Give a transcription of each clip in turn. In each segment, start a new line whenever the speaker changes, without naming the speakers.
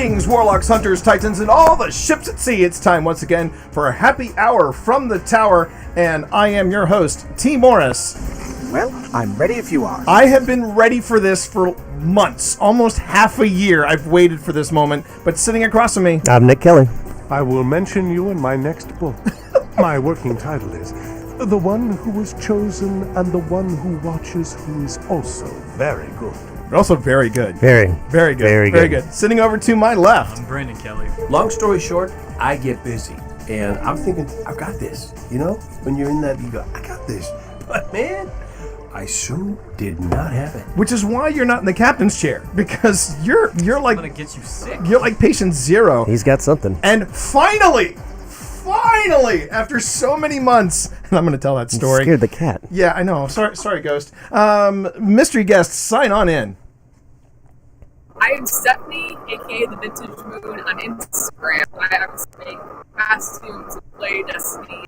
Greetings, warlocks, hunters, titans, and all the ships at sea. It's time once again for a happy hour from the tower, and I am your host, T. Morris.
Well, I'm ready if you are.
I have been ready for this for months, almost half a year. I've waited for this moment, but sitting across from me,
I'm Nick Kelly.
I will mention you in my next book. My working title is The One Who Was Chosen and the One Who Watches, who is also very good.
but also very good.
Very
good.
Very good.
Sitting over to my left.
I'm Brandon Kelly.
Long story short, I get busy. And I'm thinking, I've got this. You know, when you're in that, you go, I got this. But man, I soon did not have it.
Which is why you're not in the captain's chair, because you're
I'm gonna
like
get you sick.
you're like patient zero.
He's got something.
And finally, after so many months, and I'm going to tell that story.
Scared the cat.
Yeah, I know. Sorry, Ghost. Mystery guest, sign on in.
I am Stephanie, aka the Vintage Moon, on Instagram. I obviously make costumes and play Destiny.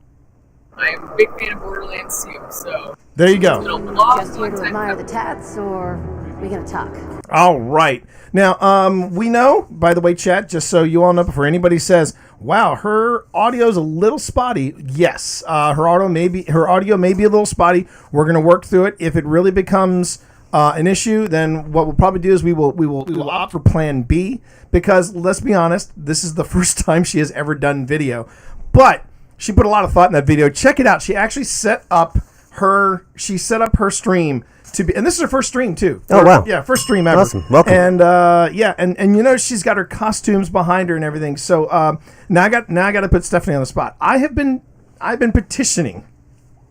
I'm a big fan of Borderlands 2, so
There you
it's been
go.
a long,
Just here
long
to
time
admire the
coming.
tats, or we gonna talk?
All right. Now, we know, by the way, chat, just so you all know, before anybody says, wow, her audio's a little spotty. Yes, her audio may be a little spotty. We're going to work through it. If it really becomes an issue, then what we'll probably do is we will opt for plan B, because let's be honest, this is the first time she has ever done video. But she put a lot of thought in that video. Check it out. She actually set up her stream to be, and this is her first stream too.
Oh, wow.
Yeah, first stream ever.
Awesome. Welcome.
And and you know, she's got her costumes behind her and everything. So now I got to put Stephanie on the spot. I've been petitioning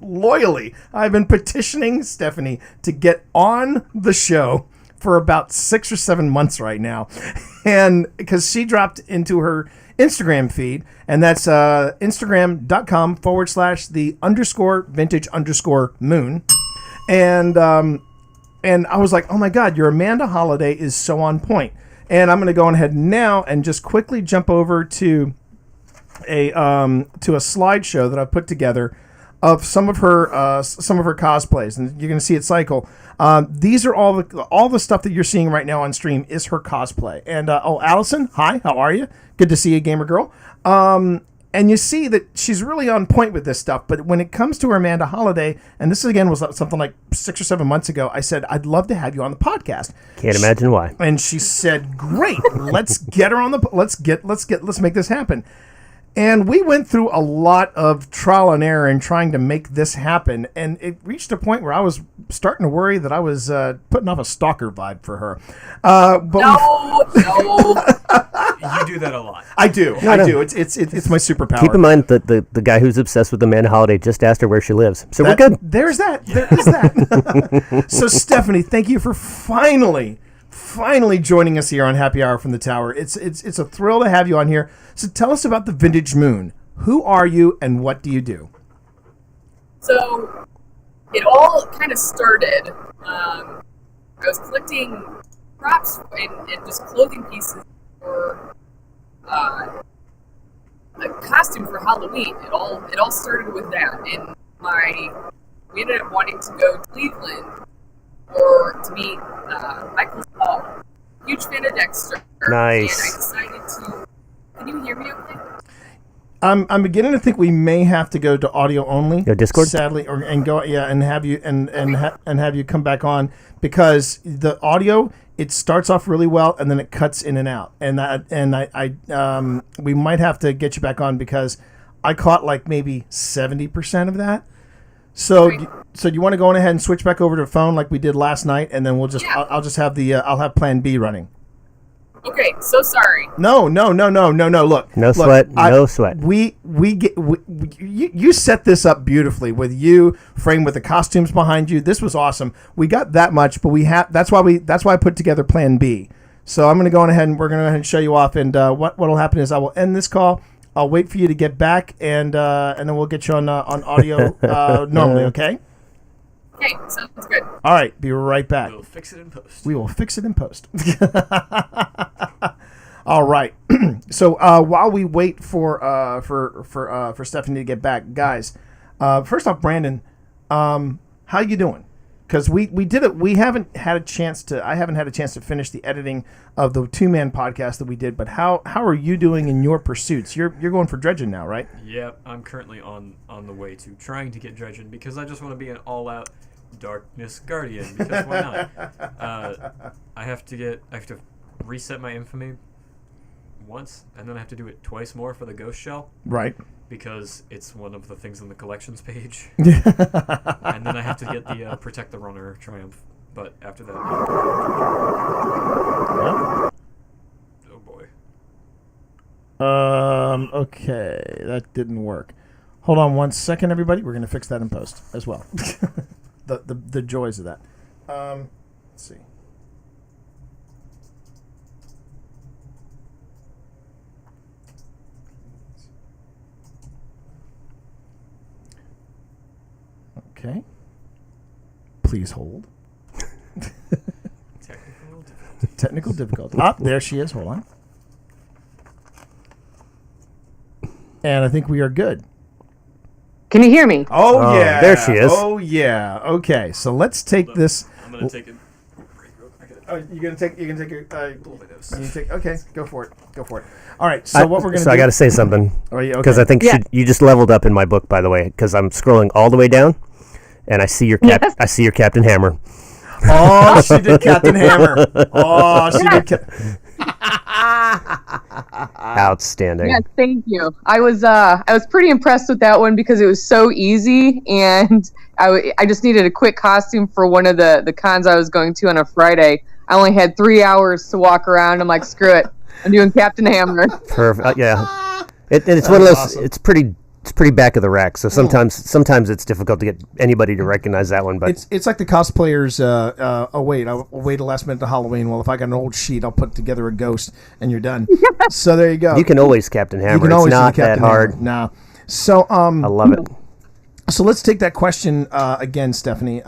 loyally. I've been petitioning Stephanie to get on the show for about 6 or 7 months right now, and because she dropped into her Instagram feed, and that's Instagram.com/the_vintage_moon. And I was like, oh my God, your Amanda Holiday is so on point. And I'm going to go on ahead now and just quickly jump over to a slideshow that I've put together of some of her cosplays, and you're going to see it cycle. These are all the stuff that you're seeing right now on stream is her cosplay. And Allison, hi, how are you? Good to see you, gamer girl. And you see that she's really on point with this stuff. But when it comes to her Amanda Holiday, and this again was something like 6 or 7 months ago, I said, I'd love to have you on the podcast.
Can't imagine why.
And she said, great, let's get her on the, let's make this happen. And we went through a lot of trial and error in trying to make this happen. And it reached a point where I was starting to worry that I was putting off a stalker vibe for her. But
No.
You do that a lot.
I do.
No.
It's my superpower.
Keep in mind that the guy who's obsessed with Amanda Holiday just asked her where she lives. So we're good.
There's that. There is that. So, Stephanie, thank you for finally joining us here on Happy Hour from the Tower. It's a thrill to have you on here. So tell us about the Vintage Moon. Who are you and what do you do?
So it all kind of started. I was collecting props and just clothing pieces for a costume for Halloween. It all started with that, and we ended up wanting to go to Cleveland to meet Michael Hall. Huge fan of Dexter.
Nice.
And I decided to. Can you hear me okay?
I'm beginning to think we may have to go to audio only.
Your Discord?
Sadly, and have you have you come back on, because the audio, it starts off really well and then it cuts in and out. And we might have to get you back on, because I caught like maybe 70% of that. So
Right.
So you want to go on ahead and switch back over to phone like we did last night, and then we'll just
Yeah.
I'll just have I'll have plan B running.
Okay, so sorry.
No. Look.
No
look,
sweat, no sweat.
You set this up beautifully with you framed with the costumes behind you. This was awesome. We got that much, but that's why I put together plan B. So I'm going to go on ahead and we're going to go ahead and show you off. And what'll happen is I will end this call. I'll wait for you to get back, and then we'll get you on audio normally. Okay.
Okay, sounds good.
All right. Be right back.
We'll fix it in post.
We will fix it in post. All right. So while we wait for Stephanie to get back, guys, first off, Brandon, how you doing? because we did it. We haven't had a chance to. I haven't had a chance to finish the editing of the 2-man podcast that we did. But how are you doing in your pursuits? You're going for dredging now, right?
Yep, I'm currently on the way to trying to get dredging because I just want to be an all-out darkness guardian. Because why not? I have to reset my infamy once, and then I have to do it twice more for the ghost shell.
Right.
Because it's one of the things on the collections page. And then I have to get the Protect the Runner Triumph. But after that... Oh boy.
Okay, that didn't work. Hold on 1 second, everybody. We're going to fix that in post as well. the joys of that. Let's see. Okay. Please hold. Technical difficulty. Ah, there she is. Hold on. And I think we are good.
Can you hear me?
Oh yeah.
there she is.
Oh yeah. Okay, so let's take this.
I'm going to take a break real quick.
Oh, you can take your. Okay, go for it. All right. So what we're gonna.
So I got to say something
Are you okay?
because I think you just leveled up in my book, by the way. Because I'm scrolling all the way down, and I see your
Yes.
I see your Captain Hammer.
Oh, she did Captain Hammer. Oh, she did.
Outstanding.
Yes, thank you. I was pretty impressed with that one because it was so easy, and I just needed a quick costume for one of the cons I was going to on a Friday. I only had 3 hours to walk around. I'm like, screw it, I'm doing Captain Hammer.
Perfect. Yeah. It's one of those.
awesome.
It's pretty back of the rack. So sometimes it's difficult to get anybody to recognize that one. But
It's like the cosplayers. I'll wait the last minute to Halloween. Well, if I got an old sheet, I'll put together a ghost, and you're done. So there you go.
you can always Captain
You
Hammer.
can always
It's
do the
not that
Captain
hard.
Hammer. No. So
I love it.
So let's take that question again, Stephanie.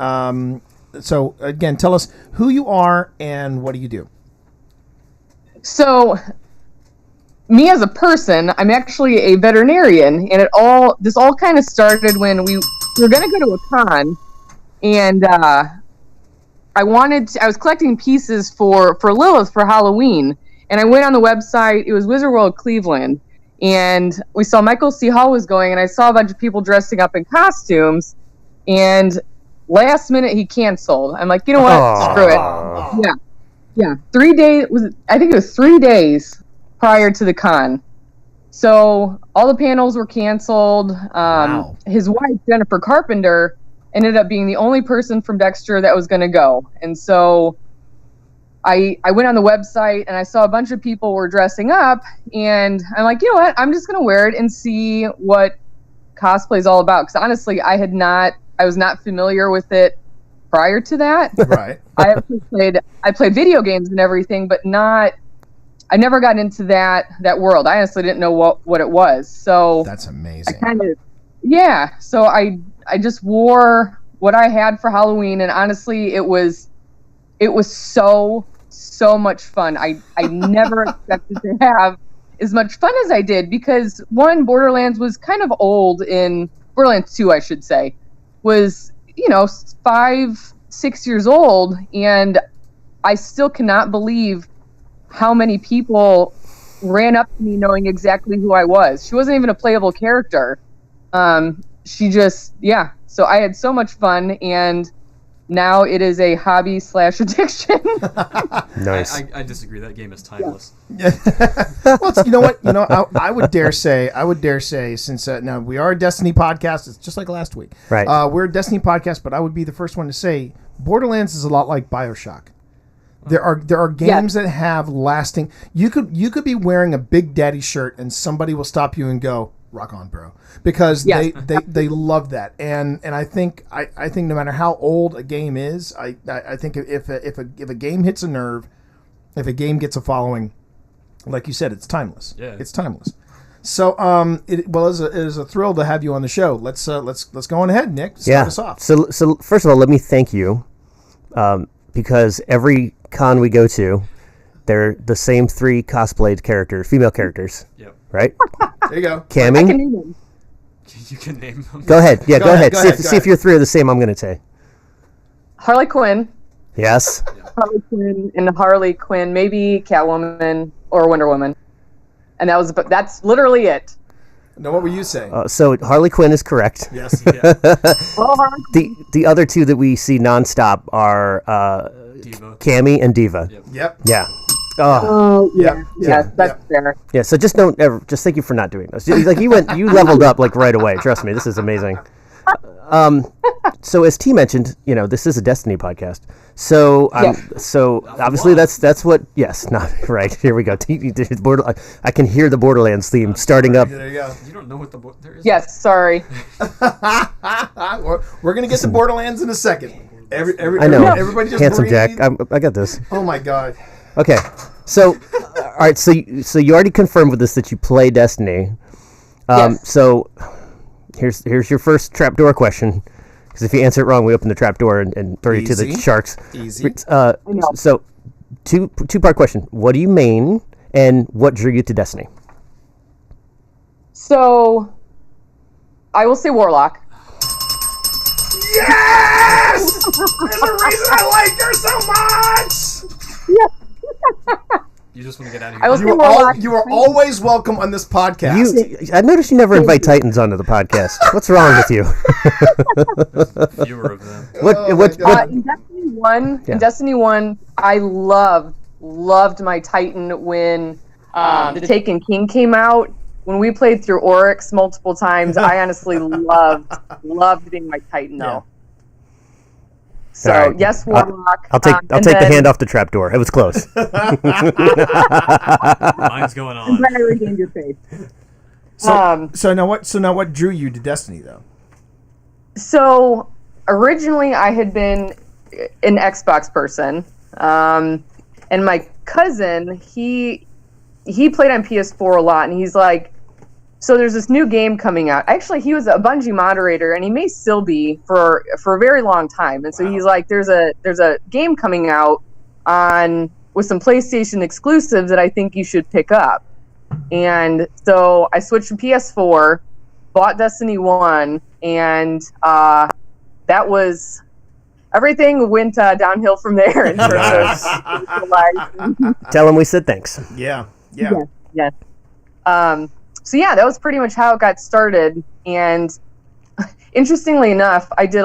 So again, tell us who you are and what do you do?
So, me as a person, I'm actually a veterinarian, and this all kind of started when we were going to go to a con, and I was collecting pieces for Lilith for Halloween, and I went on the website. It was Wizard World Cleveland, and we saw Michael C. Hall was going, and I saw a bunch of people dressing up in costumes, and last minute he canceled. I'm like, you know what? Screw it. Yeah. 3 days I think it was 3 days prior to the con. So all the panels were canceled.
Wow.
His wife, Jennifer Carpenter, ended up being the only person from Dexter that was going to go. And so I went on the website and I saw a bunch of people were dressing up, and I'm like, you know what? I'm just going to wear it and see what cosplay is all about. Because honestly, I was not familiar with it prior to that.
Right.
I played video games and everything, but I never got into that world. I honestly didn't know what it was. So
That's amazing.
So I just wore what I had for Halloween, and honestly, it was so much fun. I never expected to have as much fun as I did because one, Borderlands was kind of old in Borderlands 2, I should say, was 5-6 years old, and I still cannot believe how many people ran up to me knowing exactly who I was. She wasn't even a playable character. So I had so much fun, and now it is a hobby / addiction.
Nice.
I disagree. That game is timeless.
Well, you know what? I would dare say, since now we are a Destiny podcast, it's just like last week.
Right.
We're a Destiny podcast, but I would be the first one to say Borderlands is a lot like BioShock. There are games that have lasting. You could be wearing a Big Daddy shirt and somebody will stop you and go, "Rock on, bro," because they love that. And I think no matter how old a game is, I think if a game hits a nerve, if a game gets a following, like you said, it's timeless.
Yeah.
It's timeless. So it is a thrill to have you on the show. Let's go on ahead, Nick. Start us off.
So first of all, let me thank you, because every con we go to, they're the same 3 cosplayed characters, female characters.
Yep.
Right?
There you go.
Cammy,
I can name them.
You can name them.
go ahead. Yeah, go ahead.
Go
See
ahead.
if your 3 are the same. I'm going to say.
Harley Quinn,
Yes.
Harley Quinn, and Harley Quinn, maybe Catwoman or Wonder Woman, and that's literally it.
Now, what were you saying?
So Harley Quinn is correct.
Yes.
Well, Harley
The other two that we see nonstop are
Diva.
Cammy and Diva.
Yep.
Yeah. Oh,
Oh yeah,
Yep.
yes, that's fair.
yeah. So just don't ever. Just thank you for not doing this. Like you leveled up like right away. Trust me, this is amazing. So as T mentioned, this is a Destiny podcast. So obviously that's what. Yes, not right. Here we go. I can hear the Borderlands theme starting up.
There you go.
You don't know what there is.
Yes, sorry.
We're gonna get to Borderlands in a second.
I know.
Everybody just
Handsome
breathe.
Jack. I got this.
Oh my god.
Okay. So, all right. So you already confirmed with us that you play Destiny.
Yes.
So here's your first trapdoor question. Because if you answer it wrong, we open the trapdoor and throw you to the
Easy.
sharks.
Easy.
know.
So, two-part question. What do you main, and what drew you to Destiny?
So, I will say Warlock.
Yes! There's a reason I like her so much.
You just want to get out of
I
here.
will say
You are,
Warlock.
you are always welcome on this podcast.
I noticed you never invite Titans onto the podcast. What's wrong with you?
Fewer of them.
What?
In Destiny 1,
Yeah.
in Destiny 1, I loved my Titan when the Taken King came out. When we played through Oryx multiple times, I honestly loved being my Titan though. So
All right.
yes, Warlock.
I'll take the hand off the trapdoor. It was close.
Mine's going on.
I regained your faith.
So now what drew you to Destiny though?
So originally I had been an Xbox person, and my cousin he played on PS4 a lot, and he's like, so there's this new game coming out. Actually, he was a Bungie moderator, and he may still be for a very long time. And so he's like, there's a game coming out with some PlayStation exclusives that I think you should pick up. And so I switched to PS4, bought Destiny 1, and that was everything went downhill from there in terms of life.
Tell him we said thanks.
Yeah.
Yes. So yeah, that was pretty much how it got started. And interestingly enough, I did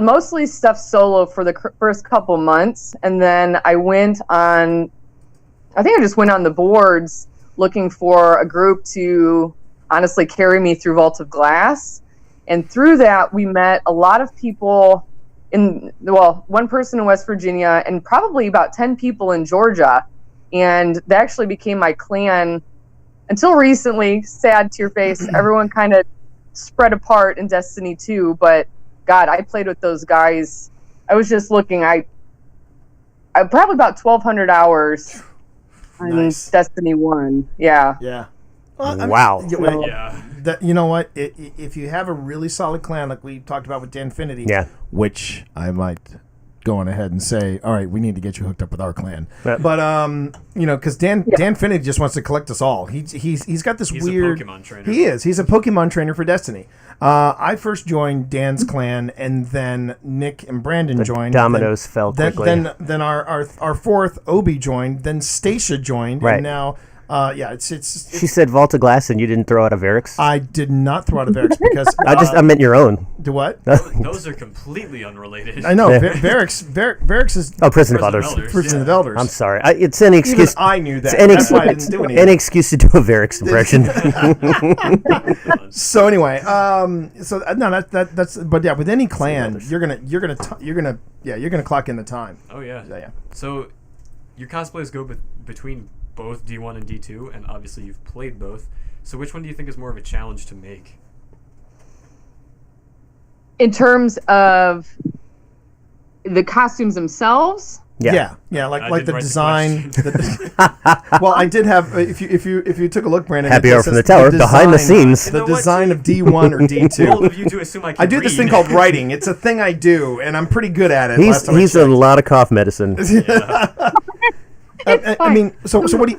mostly stuff solo for the first couple months, and then I just went on the boards looking for a group to honestly carry me through Vault of Glass. And through that, we met a lot of people one person in West Virginia and probably about 10 people in Georgia. And that actually became my clan until recently. Sad to your face. Everyone kind of spread apart in Destiny 2, but God, I played with those guys. I was just looking. I probably about 1,200 hours on Destiny 1. Yeah.
Yeah.
Wow.
Yeah.
You know what? If you have a really solid clan, like we talked about with Danfinity,
Yeah.
which I might go on ahead and say, all right, we need to get you hooked up with our clan.
Yeah.
But because Danfinity just wants to collect us all. He's got this
He's
weird.
a Pokemon trainer.
He is. He's a Pokemon trainer for Destiny. I first joined Dan's clan, and then Nick and Brandon joined.
Dominoes fell quickly.
Then our fourth Obi joined. Then Stacia joined,
Right.
and now. It's
She said Vault of Glass, and you didn't throw out a Varix.
I did not throw out a Varix because
I meant your own.
do what?
Those are completely unrelated.
I know
Yeah.
Varix is
Oh, Prison of
Prison of
Elders.
Elders.
Prison of Elders.
I'm sorry. It's any
Even
excuse.
I knew that.
It's any,
That's why I didn't do
any
anything.
excuse to do a Varix impression.
So anyway, that's but yeah, with any clan, you're gonna clock in the time.
Oh yeah.
Yeah.
So your cosplays go between both D1 and D2, and obviously you've played both. So which one do you think is more of a challenge to make?
In terms of the costumes themselves,
Yeah,
I
like
didn't
the
write the
design. Well, I did have. If you took a look, Brandon.
Happy
it
Hour
says
from the Tower, behind the
design-
scenes.
You
The
know what?
design of D1 or
All
D2.
of you do assume I can
I do this
read.
thing called writing. It's a thing I do, and I'm pretty good at it.
He's
last time I
a
checked.
lot of cough medicine.
I mean, so what do you?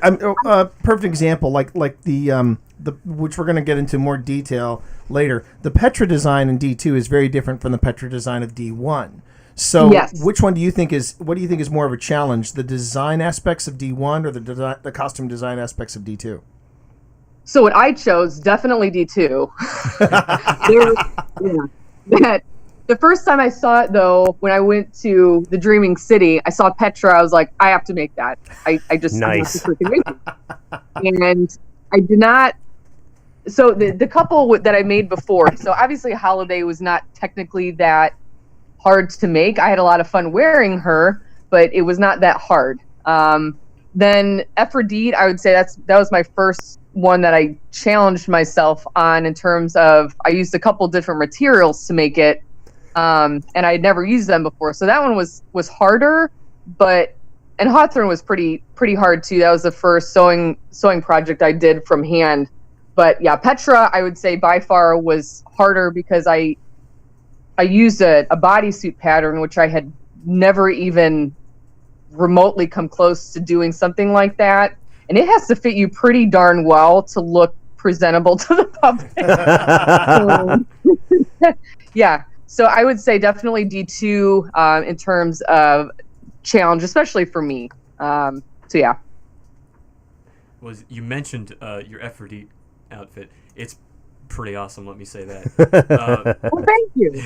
Perfect example, like the which we're going to get into more detail later. The Petra design in D2 is very different from the Petra design of D1. So,
Yes.
which one do you think is? What do you think is more of a challenge? The design aspects of D1 or the costume design aspects of D2?
So what I chose, definitely D2. The first time I saw it, though, when I went to the Dreaming City, I saw Petra. I was like, I have to make that. I just
Nice.
I have to freaking make it. And I did not. So the couple that I made before. So obviously, Holiday was not technically that hard to make. I had a lot of fun wearing her, but it was not that hard. Then Aphrodite, I would say that was my first one that I challenged myself on in terms of I used a couple different materials to make it, and I had never used them before. So that one was harder, and Hawthorne was pretty hard too. That was the first sewing project I did from hand. But yeah, Petra, I would say by far was harder because I used a bodysuit pattern, which I had never even remotely come close to doing something like that. And it has to fit you pretty darn well to look presentable to the public. Yeah. So I would say definitely D2 in terms of challenge, especially for me. So yeah.
You mentioned your Aphrodite outfit. It's pretty awesome, let me say that.
Well, thank you.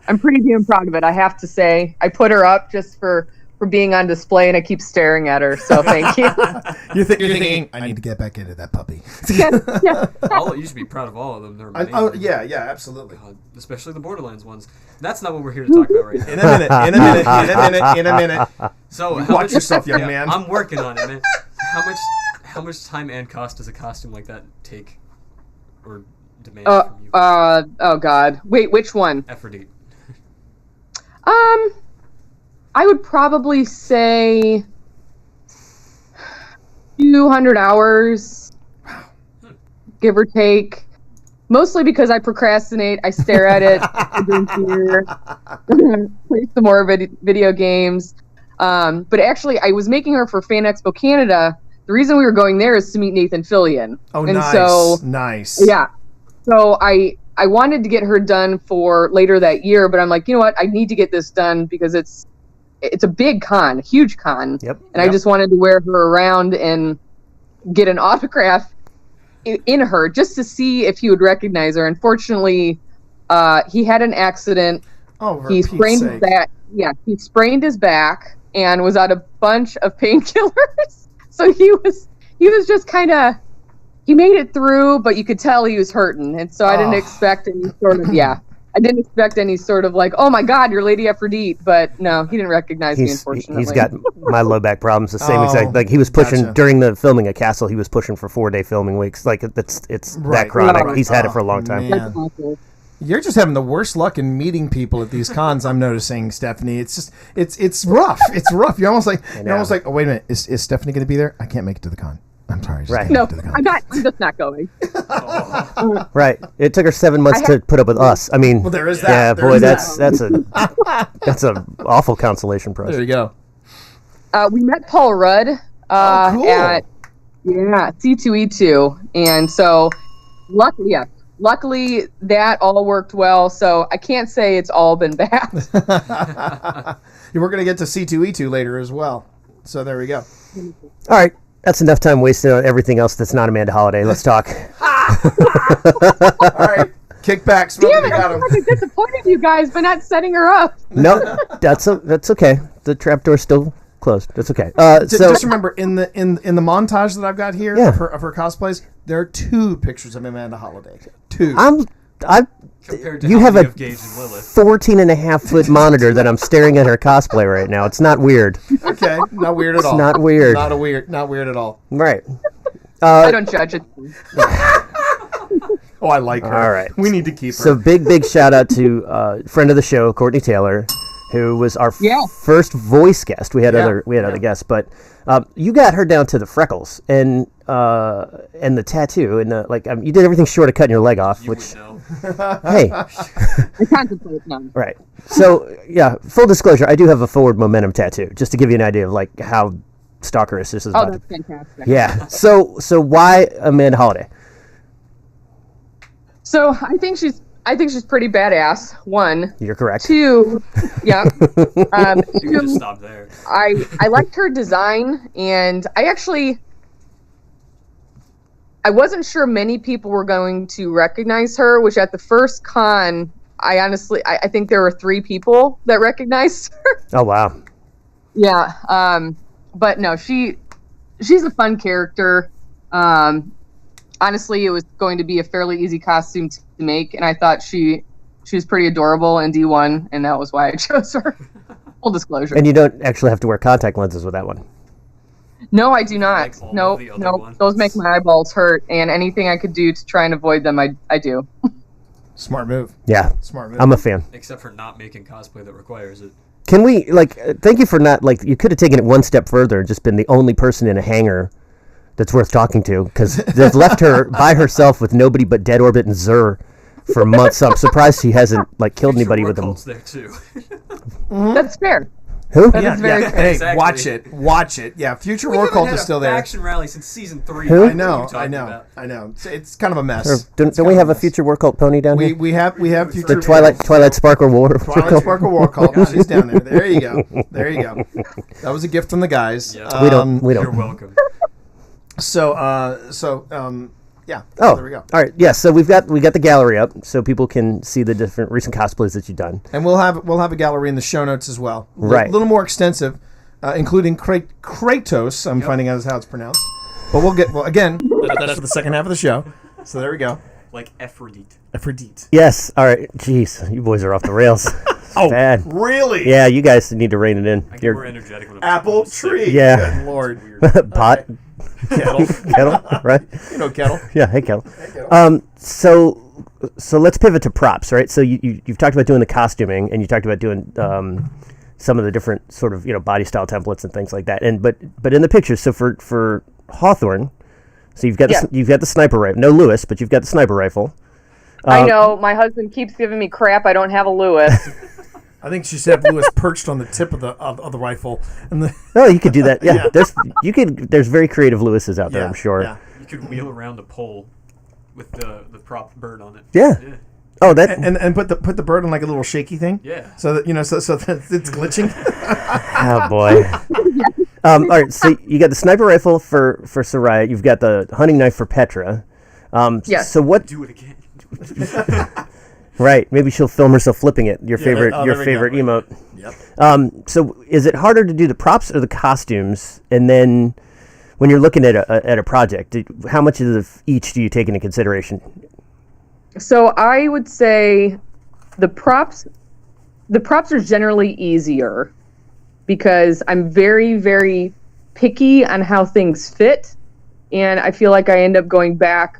I'm pretty damn proud of it, I have to say. I put her up just for being on display, and I keep staring at her, so thank you.
You're thinking, I need to get back into that puppy.
You should be proud of all of them. They're amazing.
Yeah, absolutely.
Especially the Borderlands ones. That's not what we're here to talk about right now.
In a minute.
So
Watch yourself, young man.
I'm working on it, man. How much time and cost does a costume like that take or demand from you?
Oh God. Wait, which one?
Aphrodite.
I would probably say 200 hours, give or take. Mostly because I procrastinate. I stare at it. I drink beer. Play some more video games. But actually, I was making her for Fan Expo Canada. The reason we were going there is to meet Nathan Fillion.
Oh,
and
nice.
So,
nice.
Yeah. So I wanted to get her done for later that year, but I'm like, you know what? I need to get this done because it's a big con, a huge con.
Yep.
And I just wanted to wear her around and get an autograph in her just to see if he would recognize her. Unfortunately, he had an accident.
Oh, for
he
Pete's
sprained
sake.
his back. Yeah, he sprained his back and was on a bunch of painkillers. So he was just kind of, he made it through, but you could tell he was hurting. And so I didn't expect any sort of, I didn't expect any sort of like, oh my God, you're Lady Aphrodite. But no, he didn't recognize me, unfortunately.
He's got my low back problems, the same
Oh,
exact. Like he was pushing
gotcha.
during the filming at Castle. He was pushing for 4-day filming weeks. Like it's
Right.
that chronic.
Right.
He's had it for a long time.
man.
That's awful.
You're just having the worst luck in meeting people at these cons. I'm noticing, Stephanie. It's just it's rough. It's rough. You're almost like oh wait a minute, is Stephanie going to be there? I can't make it to the con. I'm sorry. I just
Right.
can't
No,
make it to the con.
I'm not. I'm just not going.
Right. It took her 7 months to put up with us. I mean,
Well, there is that.
Yeah,
There
boy,
is
that's a awful consolation prize.
There you go.
We met Paul Rudd
cool.
at C2E2, and so luckily that all worked well. So I can't say it's all been bad.
We're going to get to C2E2 later as well. So there we go.
All right. That's enough time wasted on everything else that's not Amanda Holiday. Let's talk.
All right. Kick back. Smoke
Damn
you
it!
got
I
him.
fucking disappointed you guys by not setting her up.
No, that's okay. The trapdoor's still closed. That's okay.
Just remember in the montage that I've got here
Yeah.
of her cosplays, there are 2 pictures of Amanda Holiday. 2.
Compared to
You
how
have
many
a
of Gage and Lilith.
14.5-foot monitor that I'm staring at her cosplay right now. It's not weird.
Okay, not weird at all.
not weird.
Not weird at all.
Right.
I don't judge it.
Oh, I like her.
All right.
We need to keep her.
So big shout out to friend of the show, Courtney Taylor, who was our
Yeah.
first voice guest. We had
Yeah.
other guests, but you got her down to the freckles and the tattoo and you did everything short of cutting your leg off,
You
which
would know.
hey,
I contemplate none.
right. So yeah, full disclosure, I do have a forward momentum tattoo, just to give you an idea of like how stalkerish this is.
Oh,
about.
that's fantastic.
Yeah. So why Amanda Holiday?
So I think she's pretty badass. One.
You're correct.
Two. Yeah.
You could
Two,
just stop there.
I liked her design, and I wasn't sure many people were going to recognize her, which at the first con, I think there were 3 people that recognized her.
Oh wow.
Yeah. But no, she's a fun character. Honestly, it was going to be a fairly easy costume to make, and I thought she was pretty adorable in D1, and that was why I chose her. Full disclosure.
And you don't actually have to wear contact lenses with that one.
No, I do not.
Like all
No,
of the other
no,
ones.
those make my eyeballs hurt, and anything I could do to try and avoid them, I do.
Smart move.
Yeah.
Smart move.
I'm a fan.
Except for not making cosplay that requires it.
Can we thank you for not you could have taken it one step further and just been the only person in a hangar that's worth talking to, because they've left her by herself with nobody but Dead Orbit and Zur for months. I'm surprised she hasn't killed anybody with them.
Cult's there too.
That's fair.
Who?
That is very fair.
Hey,
Exactly.
watch it. Yeah, Future War Cult is still there.
Faction rally since season 3.
Who?
I know. It's kind of a mess.
Don't we have a Future War Cult pony down here?
We have Future
The Twilight Sparkle War.
Twilight Sparkle War Cult. She's down there. There you go. That was a gift from the guys.
Yeah.
We don't.
You're welcome.
Yeah.
Oh,
there we go.
All right. Yeah. So we got the gallery up, so people can see the different recent cosplays that you've done.
And we'll have a gallery in the show notes as well.
Right.
A little more extensive, including Kratos. I'm finding out is how it's pronounced. But again, that's for the second half of the show. So there we go.
Like Aphrodite.
Aphrodite.
Yes. All right. Jeez, you boys are off the rails.
Oh,
Bad.
really?
Yeah, you guys need to rein it in.
I get more energetic when I'm
Apple
on the set.
tree.
Yeah.
Good Lord.
Weird.
Pot, kettle, right?
You know, kettle.
Yeah. Hey, kettle. So let's pivot to props, right? So you've talked about doing the costuming, and you talked about doing some of the different sort of body style templates and things like that. And but in the pictures, so for Hawthorne, so you've got the sniper rifle. No Lewis, but you've got the sniper rifle.
I know. My husband keeps giving me crap. I don't have a Lewis.
I think she should have Lewis perched on the tip of the rifle. And
Oh, you could do that. Yeah. There's very creative Lewises out there, I'm sure.
Yeah.
You could wheel around a pole with the prop bird on it.
Yeah. Oh, that.
And put the bird on like a little shaky thing.
Yeah.
So that so that it's glitching.
Oh boy. All right. So you got the sniper rifle for Soraya. You've got the hunting knife for Petra.
Yes.
So what?
Do it again.
Right. Maybe she'll film herself flipping it. Your favorite
there we go.
emote.
Yep.
So is it harder to do the props or the costumes? And then when you're looking at a project, how much of each do you take into consideration?
So I would say the props are generally easier because I'm very, very picky on how things fit. And I feel like I end up going back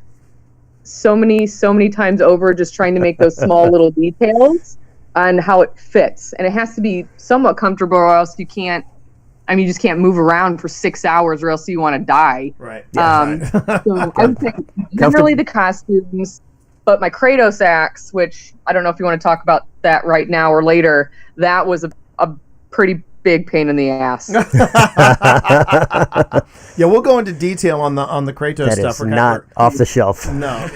so many times over just trying to make those small little details on how it fits. And it has to be somewhat comfortable or else you just can't move around for 6 hours or else you want to die.
Right.
So I would say generally the costumes, but my Kratos axe, which I don't know if you want to talk about that right now or later, that was a pretty big pain in the ass.
Yeah, we'll go into detail on the Kratos
That
stuff.
is not off the shelf.
No,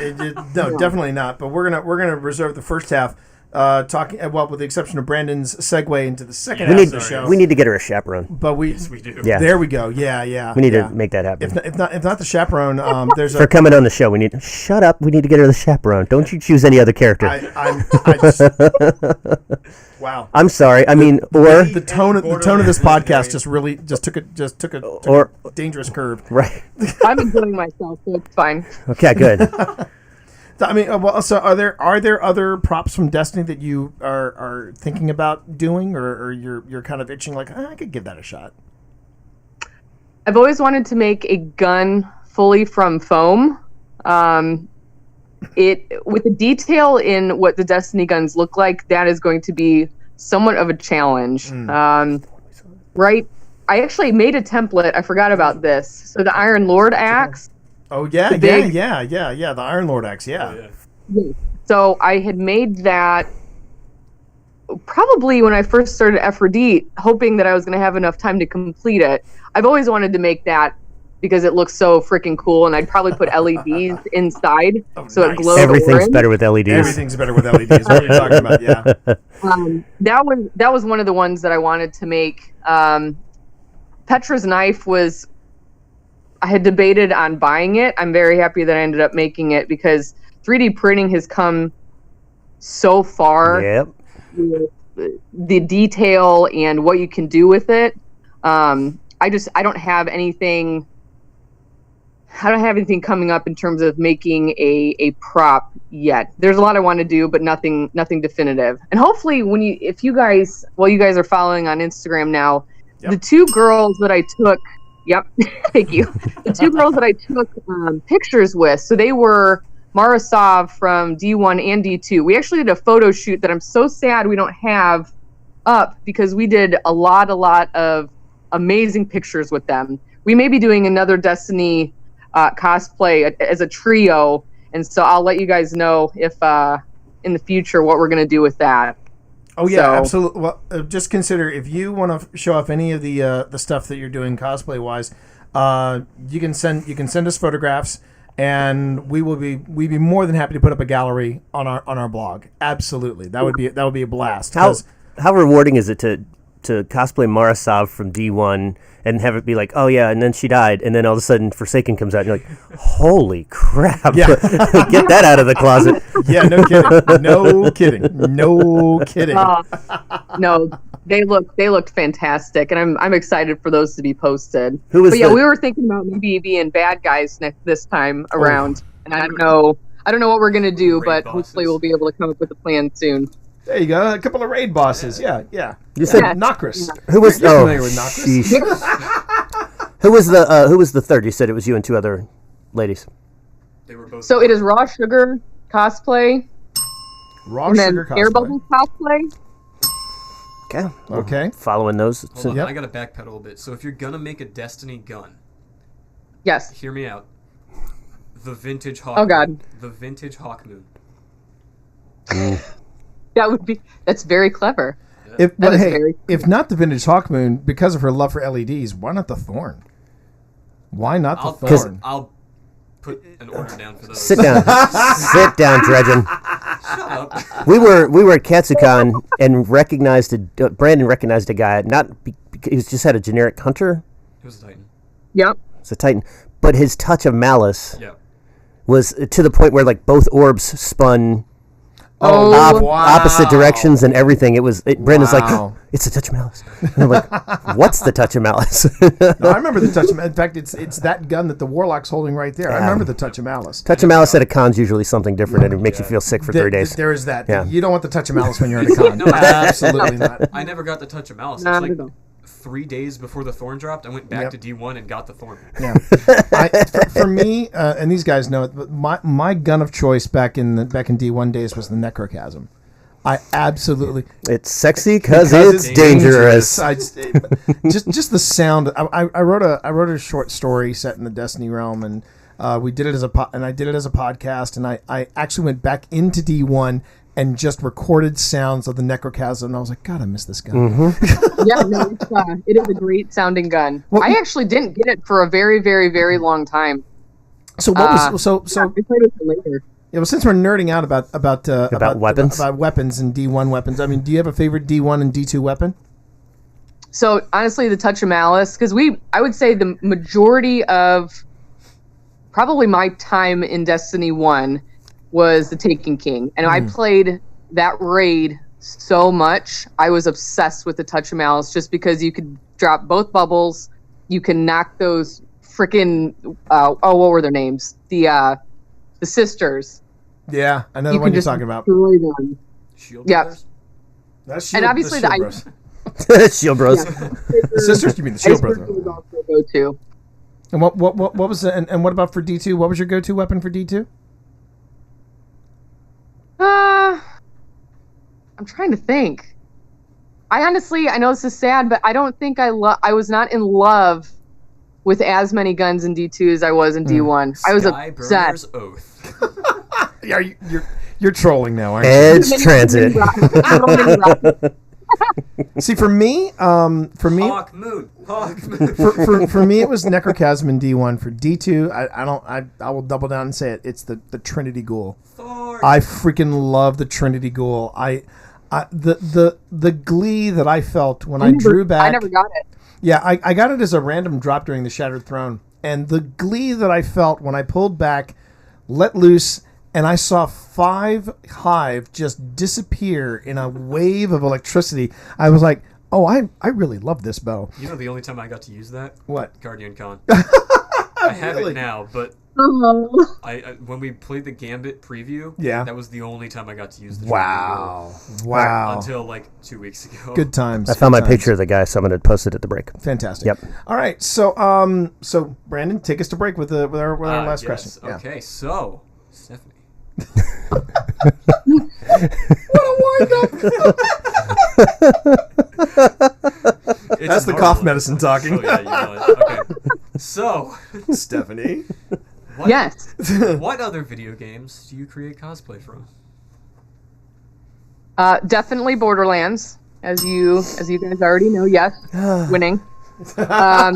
no, definitely not. But we're gonna reserve the first half, talking with the exception of Brandon's segue into the second half of the show.
We need to get her a chaperone.
But
Yes, we do.
Yeah.
there we go. Yeah.
We need to make that happen.
If not the chaperone, there's
For coming on the show, shut up. We need to get her the chaperone. Don't you choose any other character.
Wow.
I'm sorry. I mean, or
The tone of this podcast just took a dangerous curve.
right.
I'm enjoying myself, so it's fine.
Okay, good.
I mean, so are there other props from Destiny that you are thinking about doing, or you're kind of itching like I could give that a shot?
I've always wanted to make a gun fully from foam. With the detail in what the Destiny guns look like, that is going to be somewhat of a challenge. Right? I actually made a template. I forgot about this. So the Iron Lord axe.
Oh yeah,
The big-
yeah. The Iron Lord axe, yeah.
So I had made that probably when I first started Aphrodite, hoping that I was going to have enough time to complete it. I've always wanted to make that because it looks so freaking cool, and I'd probably put LEDs inside so
nice.
it glows
Everything's
orange.
better with LEDs.
Everything's better with LEDs. What are you talking about? Yeah.
That was one of the ones that I wanted to make. Petra's knife was. I had debated on buying it. I'm very happy that I ended up making it because 3D printing has come so far.
Yep.
The detail and what you can do with it. I don't have anything. I don't have anything coming up in terms of making a prop yet. There's a lot I want to do, but nothing definitive. And hopefully, if you guys are following on Instagram now, the two girls that I took. Yep, thank you. The two girls that I took pictures with, so they were Marasov from D1 and D2. We actually did a photo shoot that I'm so sad we don't have up because we did a lot of amazing pictures with them. We may be doing another Destiny cosplay as a trio, and so I'll let you guys know if in the future what we're going to do with that.
Oh yeah,
So-
absolutely. Well, just consider if you want to show off any of the stuff that you're doing cosplay wise, you can send us photographs, and we'd be more than happy to put up a gallery on our blog. Absolutely, that would be a blast.
How rewarding is it to cosplay Marasov from D1 and have it be like, oh yeah, and then she died, and then all of a sudden Forsaken comes out, and you're like, holy crap!
Yeah.
Get that out of the closet.
Yeah, no kidding.
No, they looked fantastic, and I'm excited for those to be posted.
Who was
But yeah,
the-
we were thinking about maybe being bad guys this time around, and I don't know what we're gonna do,
Raid
but
bosses.
hopefully we'll be able to come up with a plan soon.
There you go. A couple of raid bosses. Yeah.
You said
Nokris.
who was?
You're
Oh,
familiar with Nokris.
sheesh. Who was the third? You said it was you and two other ladies.
They were both.
So it is Raw Sugar cosplay,
Raw
and then
sugar
Air
cosplay.
Bubbles cosplay.
Okay.
Okay.
Following those.
Hold on,
Yep.
I gotta backpedal a bit. So if you're gonna make a Destiny gun,
Yes.
hear me out. The vintage Hawk.
Oh, God.
Moon. The vintage Hawk Moon.
That's very clever.
If
That is
hey,
very
if not the vintage Hawkmoon, because of her love for LEDs, why not the Thorn? Why not the Thorn?
I'll put an order down for those.
Sit down. Sit down, Dredgen.
Shut up.
We were at Katsucon and Brandon recognized a guy. He just had a generic hunter.
It was a Titan.
Yep.
It's a Titan, but his touch of malice
Yeah.
was to the point where like both orbs spun
Oh,
opposite directions and everything. Brandon's like,
Wow.
it's a touch of malice. And I'm like, what's the touch of malice?
No, I remember the touch of. In fact, it's that gun that the Warlock's holding right there. I remember the touch of malice.
Touch of malice at a con's usually something different, and it makes you feel sick for 3 days.
There is that.
Yeah.
You don't want the touch of malice when you're in a con.
No,
Absolutely not.
I never got the touch of malice.
Not
It's
at
like
all.
3 days before the Thorn dropped. I went back
Yep.
to D1 and got the Thorn.
Yeah. For me, and these guys know it, but my gun of choice back in D1 daes was the Necrochasm. I absolutely.
It's sexy because it's dangerous.
Just the sound. I wrote a short story set in the Destiny realm, and we did it as I did it as a podcast, and I actually went back into D1 and just recorded sounds of the Necrochasm, and I was like, God, I miss this gun.
Yeah, no, it is a great sounding gun.
Well,
I actually didn't get it for a very, very, very long time.
So what was so
I played with it later.
yeah? Well, since we're nerding out about
weapons?
about weapons and D1 weapons, I mean, do you have a favorite D1 and D2 weapon?
So honestly, the touch of malice, because I would say the majority of probably my time in Destiny 1 was the Taken King, and I played that raid so much. I was obsessed with the touch of malice just because you could drop both bubbles, you can knock those freaking what were their names? The sisters.
Yeah, I know the
You
one
can
you're
just
talking about.
destroy them.
Shield
Yeah.
Brothers?
That's
And obviously
the
the
Shield Bros.
Shield Bros.
The sisters, you mean the Shield Bros?
Icebreaker was also a go-to.
And what was the, and what about for D2? What was your go-to weapon for D2?
I'm trying to think. I know this is sad, but I don't think I was not in love with as many guns in D2 as I was in D1. I was
Skyburner's
obsessed.
Oath.
You're trolling now, aren't you?
Edge Transit.
I
See, for me,
Hawk Moon.
for me, it was Necrochasm in D1. For D2, I will double down and say it. It's the Trinity Ghoul.
Thor.
I freaking love the Trinity Ghoul. The glee that I felt when I drew back.
I never got it.
Yeah, I got it as a random drop during the Shattered Throne, and the glee that I felt when I pulled back, let loose, and I saw 5 hive just disappear in a wave of electricity. I was like, oh, I really love this bow.
You know the only time I got to use that?
What?
Guardian Con. I have
Really?
it now, but
Oh.
I when we played the Gambit preview,
Yeah.
that was the only time I got to use the
Wow.
Trinity Ghoul.
Wow.
Until like 2 weeks ago.
Good times.
I found my
good times.
picture of the guy, so I'm going to post it at the break.
Fantastic.
Yep.
All right. So Brandon, take us to break with our last
Yes.
question. Yeah.
Okay, so Stephanie.
That's the cough medicine talking.
Oh, yeah, you know it. Okay. So,
Stephanie.
what,
Yes.
what other video games do you create cosplay from?
Definitely Borderlands, as you guys already know. Yes, winning. I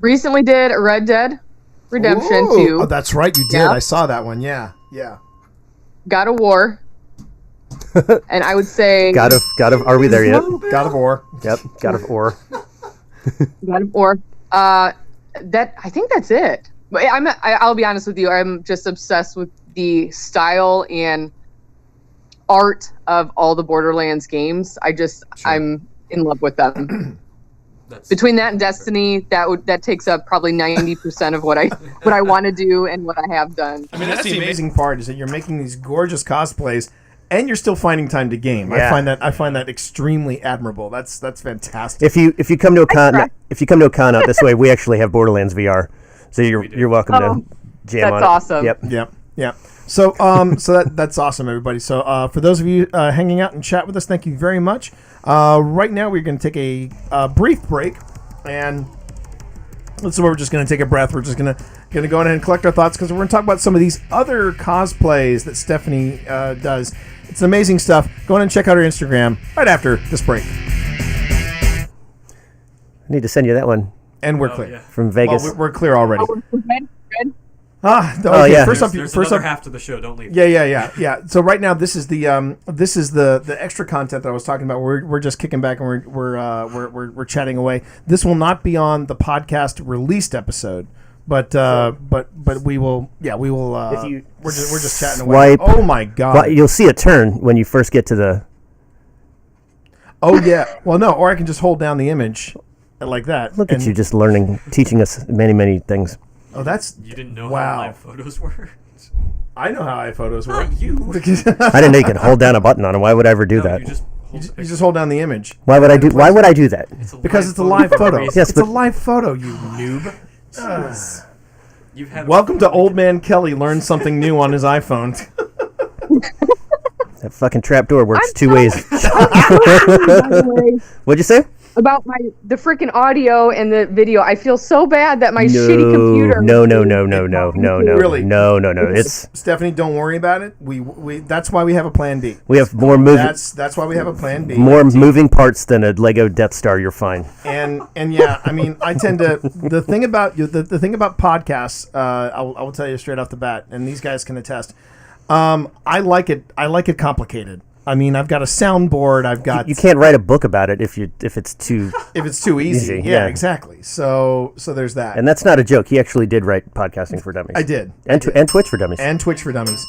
recently did Red Dead Redemption
Ooh.
2.
Oh, that's right. You did.
Yeah.
I saw that one. Yeah. Yeah.
God of War. And I would say
God of, are we there yet?
God of War.
Yep, God of War.
God of War. That I think that's it. But I'll be honest with you. I'm just obsessed with the style and art of all the Borderlands games. I'm in love with them. Between that and Destiny, that takes up probably 90% of what I want to do and what I have done.
I mean, that's the amazing part is that you're making these gorgeous cosplays and you're still finding time to game.
Yeah.
I find that extremely admirable. That's fantastic.
If you come to a con out this way, we actually have Borderlands VR, so you're welcome to jam on it.
That's awesome.
Yep.
Yep. So that's awesome, everybody. So for those of you hanging out and chat with us, thank you very much. Right now we're going to take a brief break, and this is where we're just going to take a breath. We're just going to go ahead and collect our thoughts because we're going to talk about some of these other cosplays that Stephanie does. It's amazing stuff. Go ahead and check out her Instagram right after this break.
I need to send you that one
And we're clear.
yeah.
from Vegas.
Well, we're clear already.
Good.
Okay,
yeah.
First
There's
up,
another half to the show. Don't leave.
Yeah. So right now, this is the extra content that I was talking about. We're just kicking back and we're chatting away. This will not be on the podcast released episode, but we will. Yeah, we will.
If you
we're just chatting away.
swipe-
Oh my god.
Well, you'll see a turn when you first get to the.
Oh yeah. Well, no, or I can just hold down the image like that.
Look at you, just teaching us many things.
Oh, that's.
You didn't know
Wow.
how live photos were?
I know how iPhotos work.
Not you.
I didn't know you could hold down a button on it. Why would I ever do
No,
that?
you just hold the
You
picture.
just hold down the image.
Why would I do that?
Because it's a live photo.
Yes,
It's a
but-
live photo, you noob.
You've had
Welcome to Old Man Kelly learned something new on his iPhone.
That fucking trapdoor works
I'm
two
so
ways.
by the way,
What'd you say?
about the freaking audio and the video. I feel so bad that my shitty computer.
No.
Really?
No. It's
Stephanie, don't worry about it. We that's why we have a plan B.
we have more moving
That's why we have a plan B.
more moving parts than a Lego Death Star. You're fine.
And yeah, I mean, I tend to the thing about the thing about podcasts. I will tell you straight off the bat, and these guys can attest. I like it complicated. I mean, I've got a soundboard. I've got
You can't write a book about it if it's too.
if it's too easy.
Easy,
Yeah,
yeah.
exactly. So there's that.
And that's not a joke. He actually did write podcasting for dummies.
I did.
And Twitch for dummies.
And Twitch for Dummies.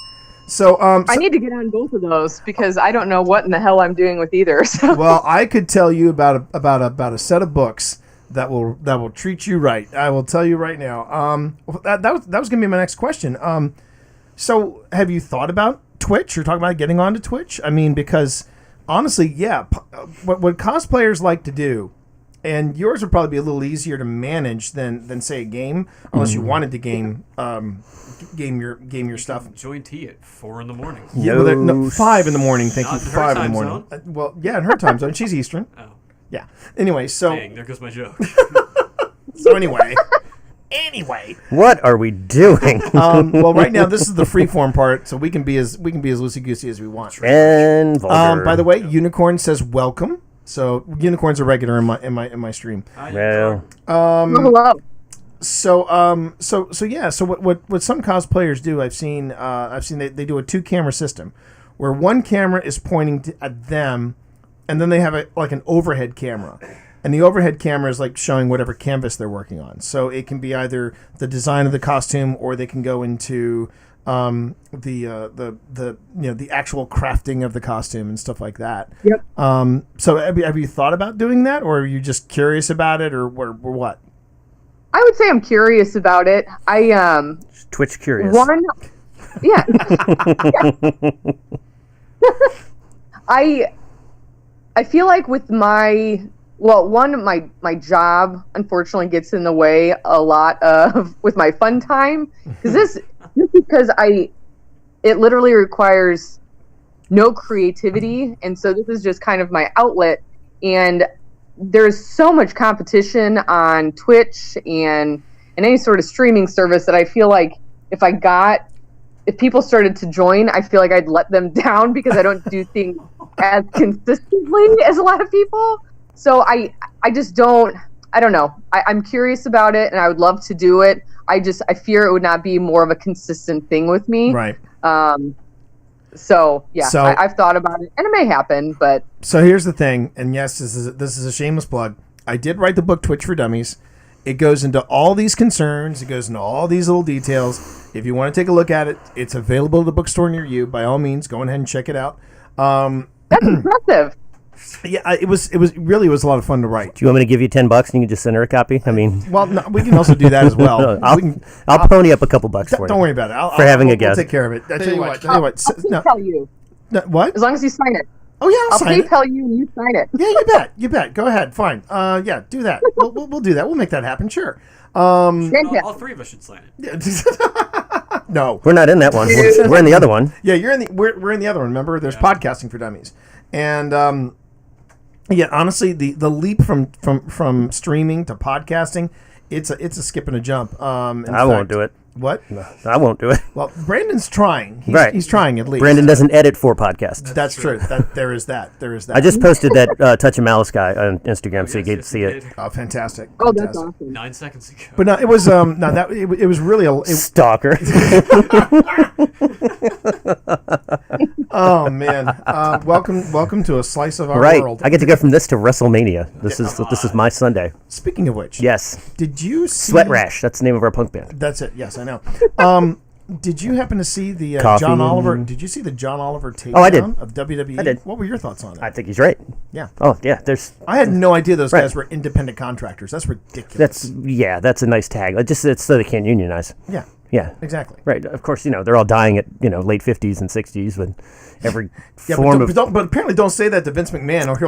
So
I need to get on both of those because I don't know what in the hell I'm doing with either. So.
well, I could tell you about a set of books that will treat you right. I will tell you right now. That was gonna be my next question. So have you thought about Twitch? You're talking about getting onto Twitch. I mean, because honestly, yeah, what cosplayers like to do, and yours would probably be a little easier to manage than say a game, unless you wanted to game your stuff.
Join T at 4 in the morning.
Yeah, well, no, 5 in the morning. Thank you.
Not in her
5 in the
time
morning.
zone.
Well, yeah, in her time zone. She's Eastern.
Oh,
Yeah. Anyway, so
dang, there goes my joke.
so anyway, Anyway,
What are we doing?
well, right now this is the freeform part, so we can be as loosey goosey as we want.
And vulgar.
By the way, Unicorn says welcome. So Unicorn's a regular in my stream.
Well,
Hello.
So yeah. So what some cosplayers do, I've seen they do a 2-camera system, where one camera is pointing at them, and then they have an overhead camera, and the overhead camera is like showing whatever canvas they're working on. So it can be either the design of the costume, or they can go into the actual crafting of the costume and stuff like that.
Yep.
So have you thought about doing that, or are you just curious about it, or what?
I would say I'm curious about it.
Twitch curious.
Yeah. I feel like with my job unfortunately gets in the way a lot of with my fun time, because it literally requires no creativity, and so this is just kind of my outlet. And there's so much competition on Twitch and any sort of streaming service that I feel like if people started to join, I feel like I'd let them down because I don't do things as consistently as a lot of people. So I don't know. I'm curious about it, and I would love to do it. I fear it would not be more of a consistent thing with me.
Right.
So yeah,
So-
I've thought about it, and it may happen, but
So here's the thing, and yes, this is a shameless plug. I did write the book Twitch for Dummies. It goes into all these concerns. It goes into all these little details. If you want to take a look at it, it's available at the bookstore near you. By all means, go ahead and check it out.
that's impressive.
Yeah, it was really a lot of fun to write.
Do you want me to give you $10 and you can just send her a copy? I mean,
Well, no, we can also do that as well.
I'll pony up a couple bucks for you.
Don't worry about it.
For having a
We'll
guest.
take care of it. I tell you what.
I'll
No,
PayPal you
what?
as long as you sign it.
Oh yeah,
I'll
sign it.
PayPal you and you sign it.
Yeah, you bet. Go ahead. Fine. Yeah, do that. We'll do that. We'll make that happen. Sure.
Fantastic.
All three of us should sign it.
No.
We're not in that one. We're in the other one.
Yeah, we're in the other one. Remember, there's podcasting for dummies, and yeah, honestly, the leap from streaming to podcasting, it's a skip and a jump.
I won't do it.
What?
I won't do it.
Well, Brandon's trying. He's trying at least.
Brandon doesn't edit for podcasts.
That's true. There is that.
I just posted that Touch of Malice guy on Instagram, so you get to see it.
Oh, fantastic.
Oh, that's
Fantastic.
awesome.
9 seconds ago.
But no, it was it was really
Stalker.
oh man. Welcome to a slice of our
Right.
world.
I get to go from this to WrestleMania. This is my Sunday.
Speaking of which,
Yes.
did you see
Sweat Rash. That's the name of our punk band.
That's it. Yes, I know. Did you happen to see the
Coffee
John Oliver?
and-
Did you see the John Oliver takedown
Oh, I did.
of WWE?
I did.
What were your thoughts on it?
I think he's right.
Yeah.
Oh, yeah.
I had no idea those
Right.
guys were independent contractors. That's ridiculous.
That's a nice tag. It's so they can't unionize.
Yeah,
Yeah.
exactly.
Right. Of course, they're all dying at late 50s and 60s when every
Yeah,
form
but apparently don't say that to Vince McMahon, or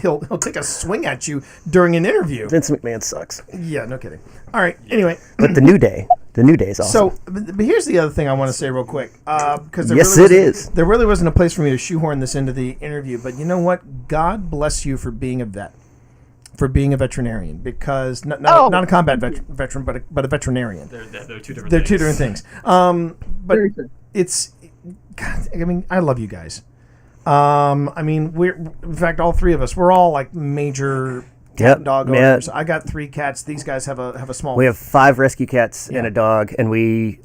he'll take a swing at you during an interview.
Vince McMahon sucks.
Yeah, no kidding. All right. Anyway,
But the New Day is awesome.
so but here's the other thing I want to say real quick, because
Yes, it is.
There really wasn't a place for me to shoehorn this into the interview, but you know what? God bless you for being a vet, for being a veterinarian, because not a combat veteran, but a veterinarian.
They're two different
They're
things.
two different things. But
Very true.
it's, God, I mean, I love you guys. I mean, in fact, all three of us, we're all like major cat
Yep,
and dog
yeah.
owners. I got 3 cats. These guys have a small.
We have 5 rescue cats and a dog, and we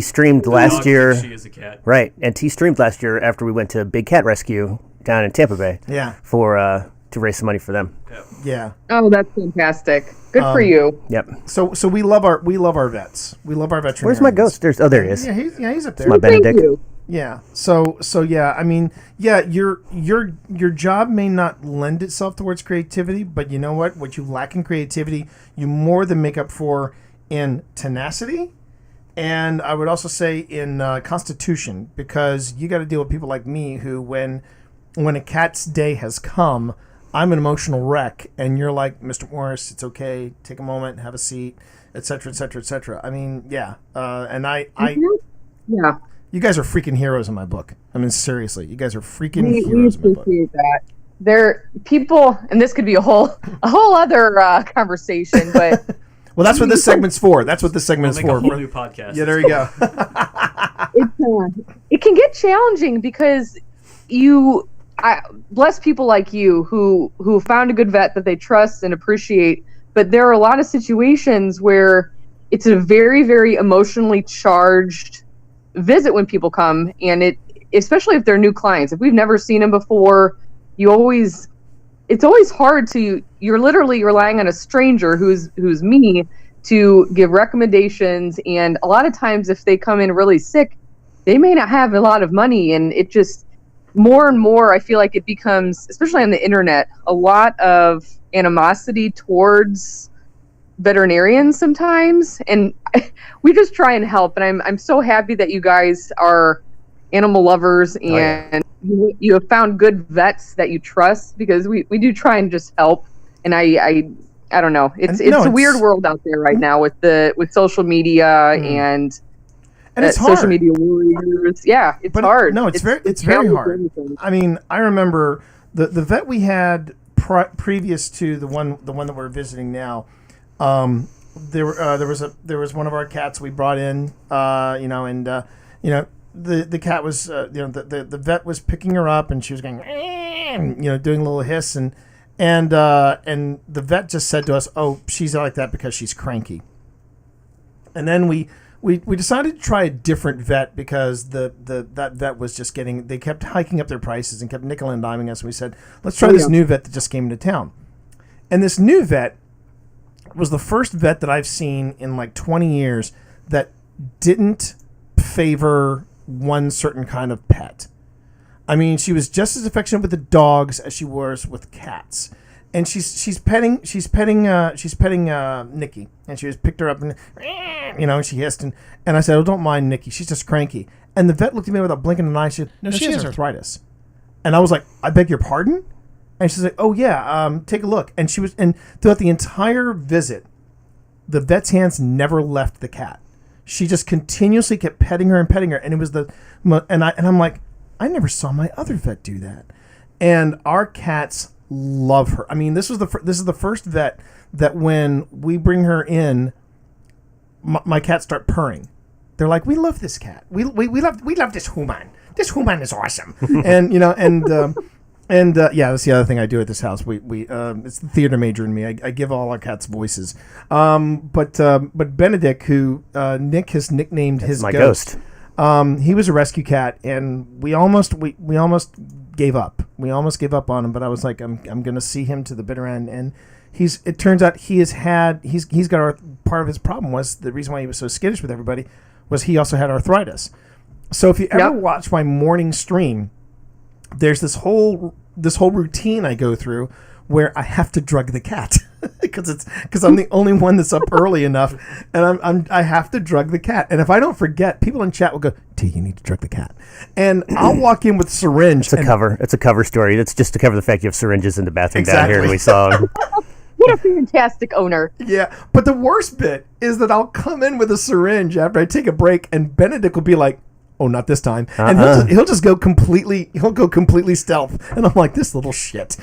streamed last
Dog
year.
thinks She is a cat.
Right, and streamed last year after we went to Big Cat Rescue down in Tampa Bay.
Yeah.
For to raise some money for them.
Yeah.
Oh, that's fantastic. Good for you.
Yep.
So we love our vets. We love our veterinarians.
Where's my ghost? There he is.
Yeah, he's up there.
My
Thank
Benedict.
you.
Yeah. So yeah, I mean, yeah, your job may not lend itself towards creativity, but you know what? What you lack in creativity, you more than make up for in tenacity, and I would also say in constitution, because you got to deal with people like me who, when a cat's day has come, I'm an emotional wreck, and you're like, Mr. Morris, it's okay, take a moment, have a seat, etc., etc., etc. I mean, yeah, and I.
Yeah.
You guys are freaking heroes in my book. I mean, seriously, you guys are freaking
We
heroes in my book.
appreciate that. There, people, and this could be a whole other conversation, but
Well, that's what this segment's for. That's what this segment
We'll
is
make
for.
a whole new podcast.
Yeah, there you go.
It can get challenging because bless people like you who found a good vet that they trust and appreciate, but there are a lot of situations where it's a very, very emotionally charged visit when people come, and especially if they're new clients. If we've never seen them before, it's always hard you're literally relying on a stranger who's me to give recommendations, and a lot of times if they come in really sick, they may not have a lot of money, and it just more and more I feel like it becomes, especially on the internet, a lot of animosity towards veterinarians sometimes, and we just try and help. And I'm so happy that you guys are animal lovers and you have found good vets that you trust, because we do try and just help. And I don't know, it's a weird world out there right now with social media and
it's
social
hard.
Media warriors. Yeah, it's hard.
No, it's very hard. I mean, I remember the vet we had previous to the one that we're visiting now. There was one of our cats we brought in, the cat was, the vet was picking her up, and she was going, doing a little hiss, and the vet just said to us, "Oh, she's like that because she's cranky." And then we decided to try a different vet because that vet was just they kept hiking up their prices and kept nickel and diming us. And we said, let's try this new vet that just came into town. And this new vet was the first vet that I've seen in like 20 years that didn't favor one certain kind of pet. I mean, she was just as affectionate with the dogs as she was with cats. And she's petting Nikki, and she just picked her up and she hissed, and I said, "Oh, don't mind Nikki, she's just cranky." And the vet looked at me without blinking an eye. She said, "No, she has arthritis." And I was like, "I beg your pardon?" And she's like, "Oh yeah, take a look." And throughout the entire visit, the vet's hands never left the cat. She just continuously kept petting her, and it was I'm like, I never saw my other vet do that. And our cats love her. I mean, this is the first vet that when we bring her in, my cats start purring. They're like, "We love this cat. We love this human. This human is awesome." And that's the other thing I do at this house. We it's the theater major in me. I give all our cats voices. But Benedict, who Nick has nicknamed his ghost. He was a rescue cat, and we almost gave up. We almost gave up on him, but I was like, I'm going to see him to the bitter end. And it turns out he's got part of his problem was the reason why he was so skittish with everybody was he also had arthritis. So if you ever watch my morning stream, there's this whole routine I go through where I have to drug the cat because I'm the only one that's up early enough, and I have to drug the cat. And if I don't forget, people in chat will go, "T, you need to drug the cat," and I'll walk in with a syringe.
It's a cover story. It's just to cover the fact you have syringes in the bathroom down here, and we saw.
What a fantastic owner.
Yeah, but the worst bit is that I'll come in with a syringe after I take a break, and Benedict will be like, "Oh, not this time," and he'll just go completely stealth, and I'm like, "This little shit."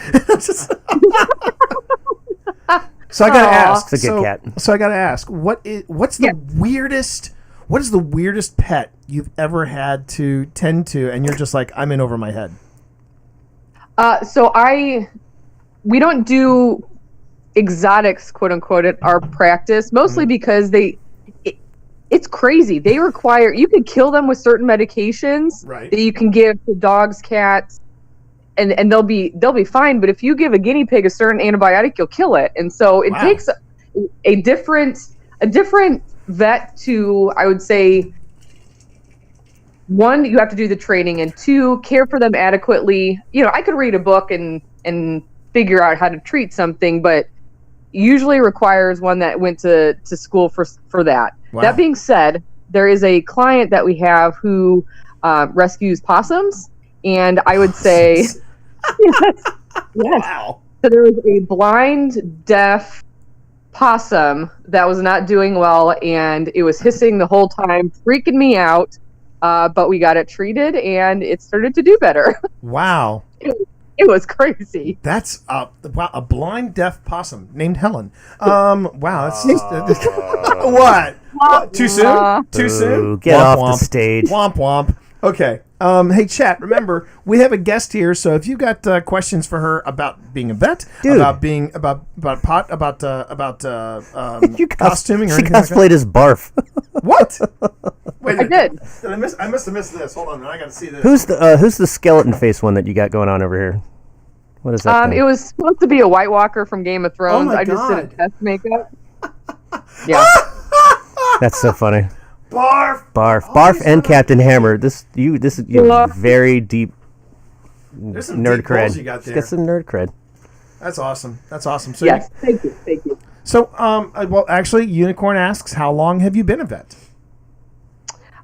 So I gotta ask.
It's a good cat.
So I gotta ask, what's the weirdest pet you've ever had to tend to, and you're just like, I'm in over my head?
We don't do exotics, quote unquote, at our practice, mostly because it's crazy. They require, you can kill them with certain medications that you can give to dogs, cats, and they'll be fine. But if you give a guinea pig a certain antibiotic, you'll kill it. And so it takes a different vet to, I would say, one, you have to do the training, and two, care for them adequately. I could read a book and figure out how to treat something, but usually requires one that went to school for that. Wow. That being said, there is a client that we have who rescues possums, and I would say, yes.
Wow.
So there was a blind, deaf possum that was not doing well, and it was hissing the whole time, freaking me out. But we got it treated, and it started to do better.
Wow.
It was crazy.
That's wow, a blind deaf possum named Helen. Wow, that's just what? Too soon? Too soon?
Get off the stage.
Womp womp. Okay. Hey, chat. Remember, we have a guest here, so if you got questions for her about being a vet,
Dude.
about being about costuming, or
she
anything like
cosplayed as Barf.
that. What? Wait,
I did.
I must have missed this. Hold on, I got to see this.
Who's the skeleton face one that you got going on over here? What is that? thing?
It was supposed to be a White Walker from Game of Thrones.
my
I just
God.
did a test makeup. Yeah.
That's so funny.
Barf.
Barf, and Captain Hammer. This is very deep
There's some
nerd
deep balls
cred.
you got
She's
there.
got some nerd cred.
That's awesome. That's awesome. So
Yes. Thank you. Thank you.
So, well, actually, Unicorn asks, how long have you been a vet?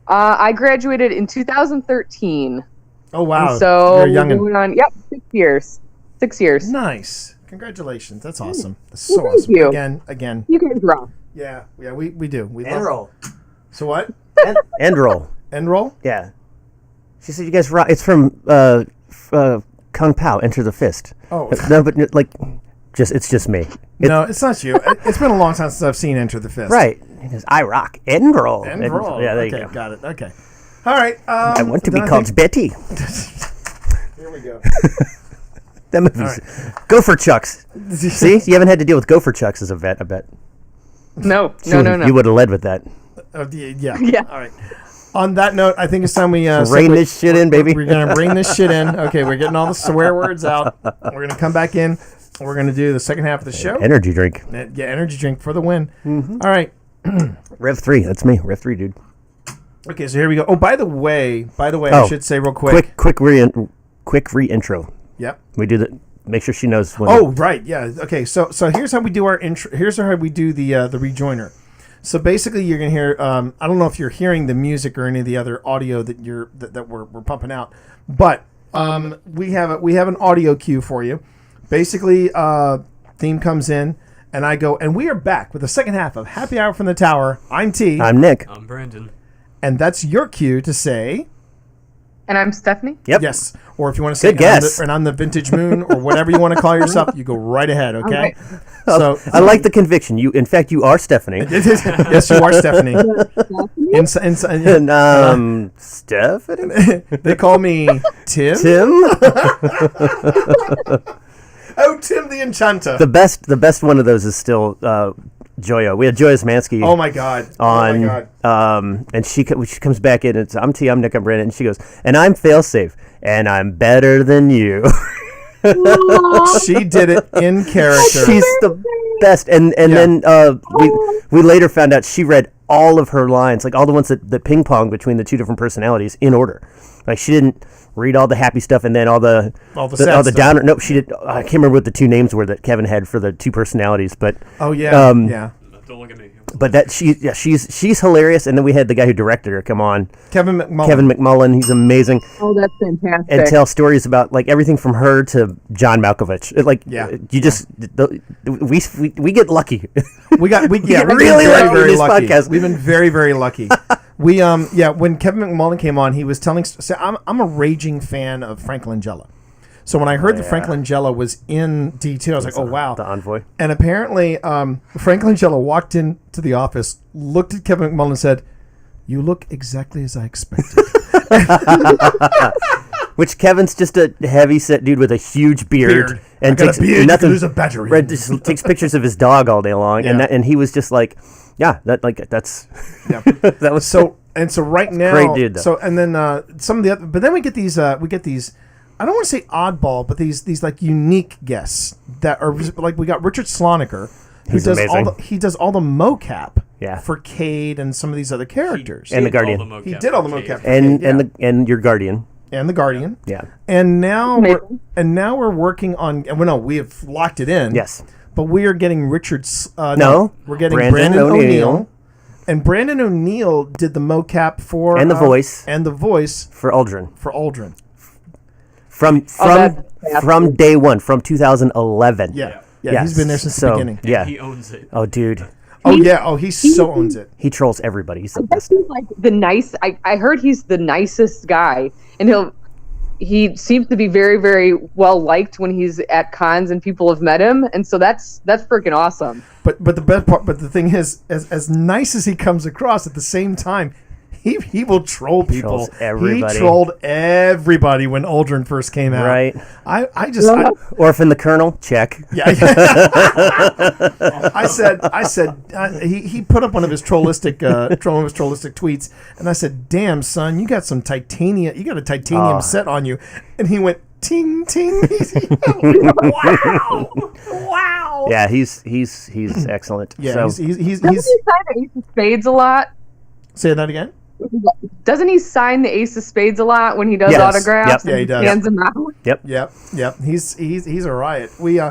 I graduated in 2013.
Oh, wow.
So
You're young
we're going on, 6 years. 6 years.
Nice. Congratulations. That's awesome. That's so
Thank
awesome.
you.
Again.
You guys rock.
Yeah, we do. We
And
love-
roll.
So what?
End roll.
End roll?
Yeah. She said you guys rock. It's from Kung Pao, Enter the Fist.
Oh.
No, but it's just me.
No, it's not you. It's been a long time since I've seen Enter the Fist.
Right. He goes, I rock. End roll.
End roll.
Yeah, there
okay,
you go.
got it. Okay. All right.
I want to be
then
called
think-
Betty.
Here we go.
That movie's Gopher Chucks. See, you haven't had to deal with Gopher Chucks as a vet. I bet.
No.
You would have led with that.
Yeah.
Yeah.
All right. On that note, I think it's time we
Rein this shit in, baby.
We're gonna bring this shit in. Okay, we're getting all the swear words out. We're gonna come back in. We're gonna do the second half of the show.
Energy drink.
Yeah, energy drink for the win. All right.
Rev 3. That's me. Rev 3, dude.
Okay, so here we go. Oh, by the way, I
Oh,
should say real quick.
Quick re-intro.
Yep.
We do the. Make sure she knows when.
Oh, right. Yeah. Okay. So here's how we do our intro. Here's how we do the rejoiner. So basically, you're gonna hear. I don't know if you're hearing the music or any of the other audio that we're pumping out, but we have an audio cue for you. Basically, theme comes in, and I go, and we are back with the second half of Happy Hour from the Tower. I'm T,
I'm Nick.
I'm Brandon.
and that's your cue to say
And I'm Stephanie.
Yep.
yes, or if you want to say
Good guess.
and I'm the Vintage Moon, or whatever you want to call yourself, you go right ahead. Okay.
right.
So
I like the conviction. In fact, you are Stephanie.
yes, you are Stephanie.
And Stephanie.
They call me Tim.
Tim.
Oh, Tim the Enchanter.
The best one of those is still Joya. We had Joya Zmansky.
Oh my God.
On,
Oh my God.
And she comes back in. And I'm T. I'm Nick. I'm Brandon. And she goes, and I'm Failsafe, and I'm better than you.
She did it in character.
She's the best. And then we later found out she read all of her lines, like all the ones that ping pong between the two different personalities in order. Like she didn't read all the happy stuff and then all the
sad stuff.
downer. Nope, she did. I can't remember what the two names were that Kevin had for the two personalities, but
Oh yeah. Yeah.
Don't look at me.
but that she's hilarious. And then we had the guy who directed her come on,
Kevin McMullen.
Kevin McMullen. He's amazing.
Oh, that's fantastic.
And tell stories about like everything from her to John Malkovich.
Yeah.
You just we get lucky.
We've
really
been
lucky in this
lucky.
podcast.
We've been very, very lucky. We when Kevin McMullen came on, he was telling. So I'm a raging fan of Frank Langella. So when I heard that Frank Langella was in D2, I was like, oh wow,
The Envoy.
And apparently, Frank Langella walked into the office, looked at Kevin McMullen, and said, "You look exactly as I expected."
Which Kevin's just a heavy set dude with a huge beard, and
I got
takes
a beard, you
nothing.
can lose a battery.
Red just takes pictures of his dog all day long,
Yeah.
and he was just like, yeah, that's
Yeah.
that was
So right now,
Great dude, though.
So and then some of the other, but then we get these. I don't want to say oddball, but these like unique guests that are like we got Richard Sloniker, who
He's
does
amazing.
he does all the mocap
Yeah.
for Cade and some of these other characters.
And the Guardian.
He did all the mocap.
and your Guardian.
and the Guardian.
Yeah.
And now
Amazing.
we're working on. Well, no, we have locked it in.
Yes.
But we are getting Richard's. We're getting
Brandon
Brandon
O'Neill.
O'Neill. And Brandon O'Neill did the mocap for
And the voice.
and the voice
For Aldrin.
for Aldrin.
From
that's fantastic.
from day one, from 2011.
Yeah,
Yes.
he's been there since the
So,
beginning.
Yeah.
He owns it.
Oh, dude.
Oh yeah, oh he so owns it.
He trolls everybody. He's the
I bet
best.
he's like the nice. I heard he's the nicest guy, and he seems to be very, very well liked when he's at cons and people have met him, and so that's freaking awesome.
But the best part, but the thing is, as nice as he comes across, at the same time, he will troll people.
Trolls everybody.
He trolled everybody when Aldrin first came out.
Right.
I just
Orphan the Colonel, check.
yeah. I said he put up one of his trollistic tweets, and I said, "Damn son, you got some titanium. You got a titanium set on you," and he went ting ting. Wow.
Yeah, he's excellent.
Yeah,
So,
he's
Doesn't he sign the Ace of Spades a lot?
say that again.
Doesn't he sign the Ace of Spades a lot when he does
Yes.
autographs?
Yep.
Yeah, he does.
Hands them out.
Yep. He's a riot. We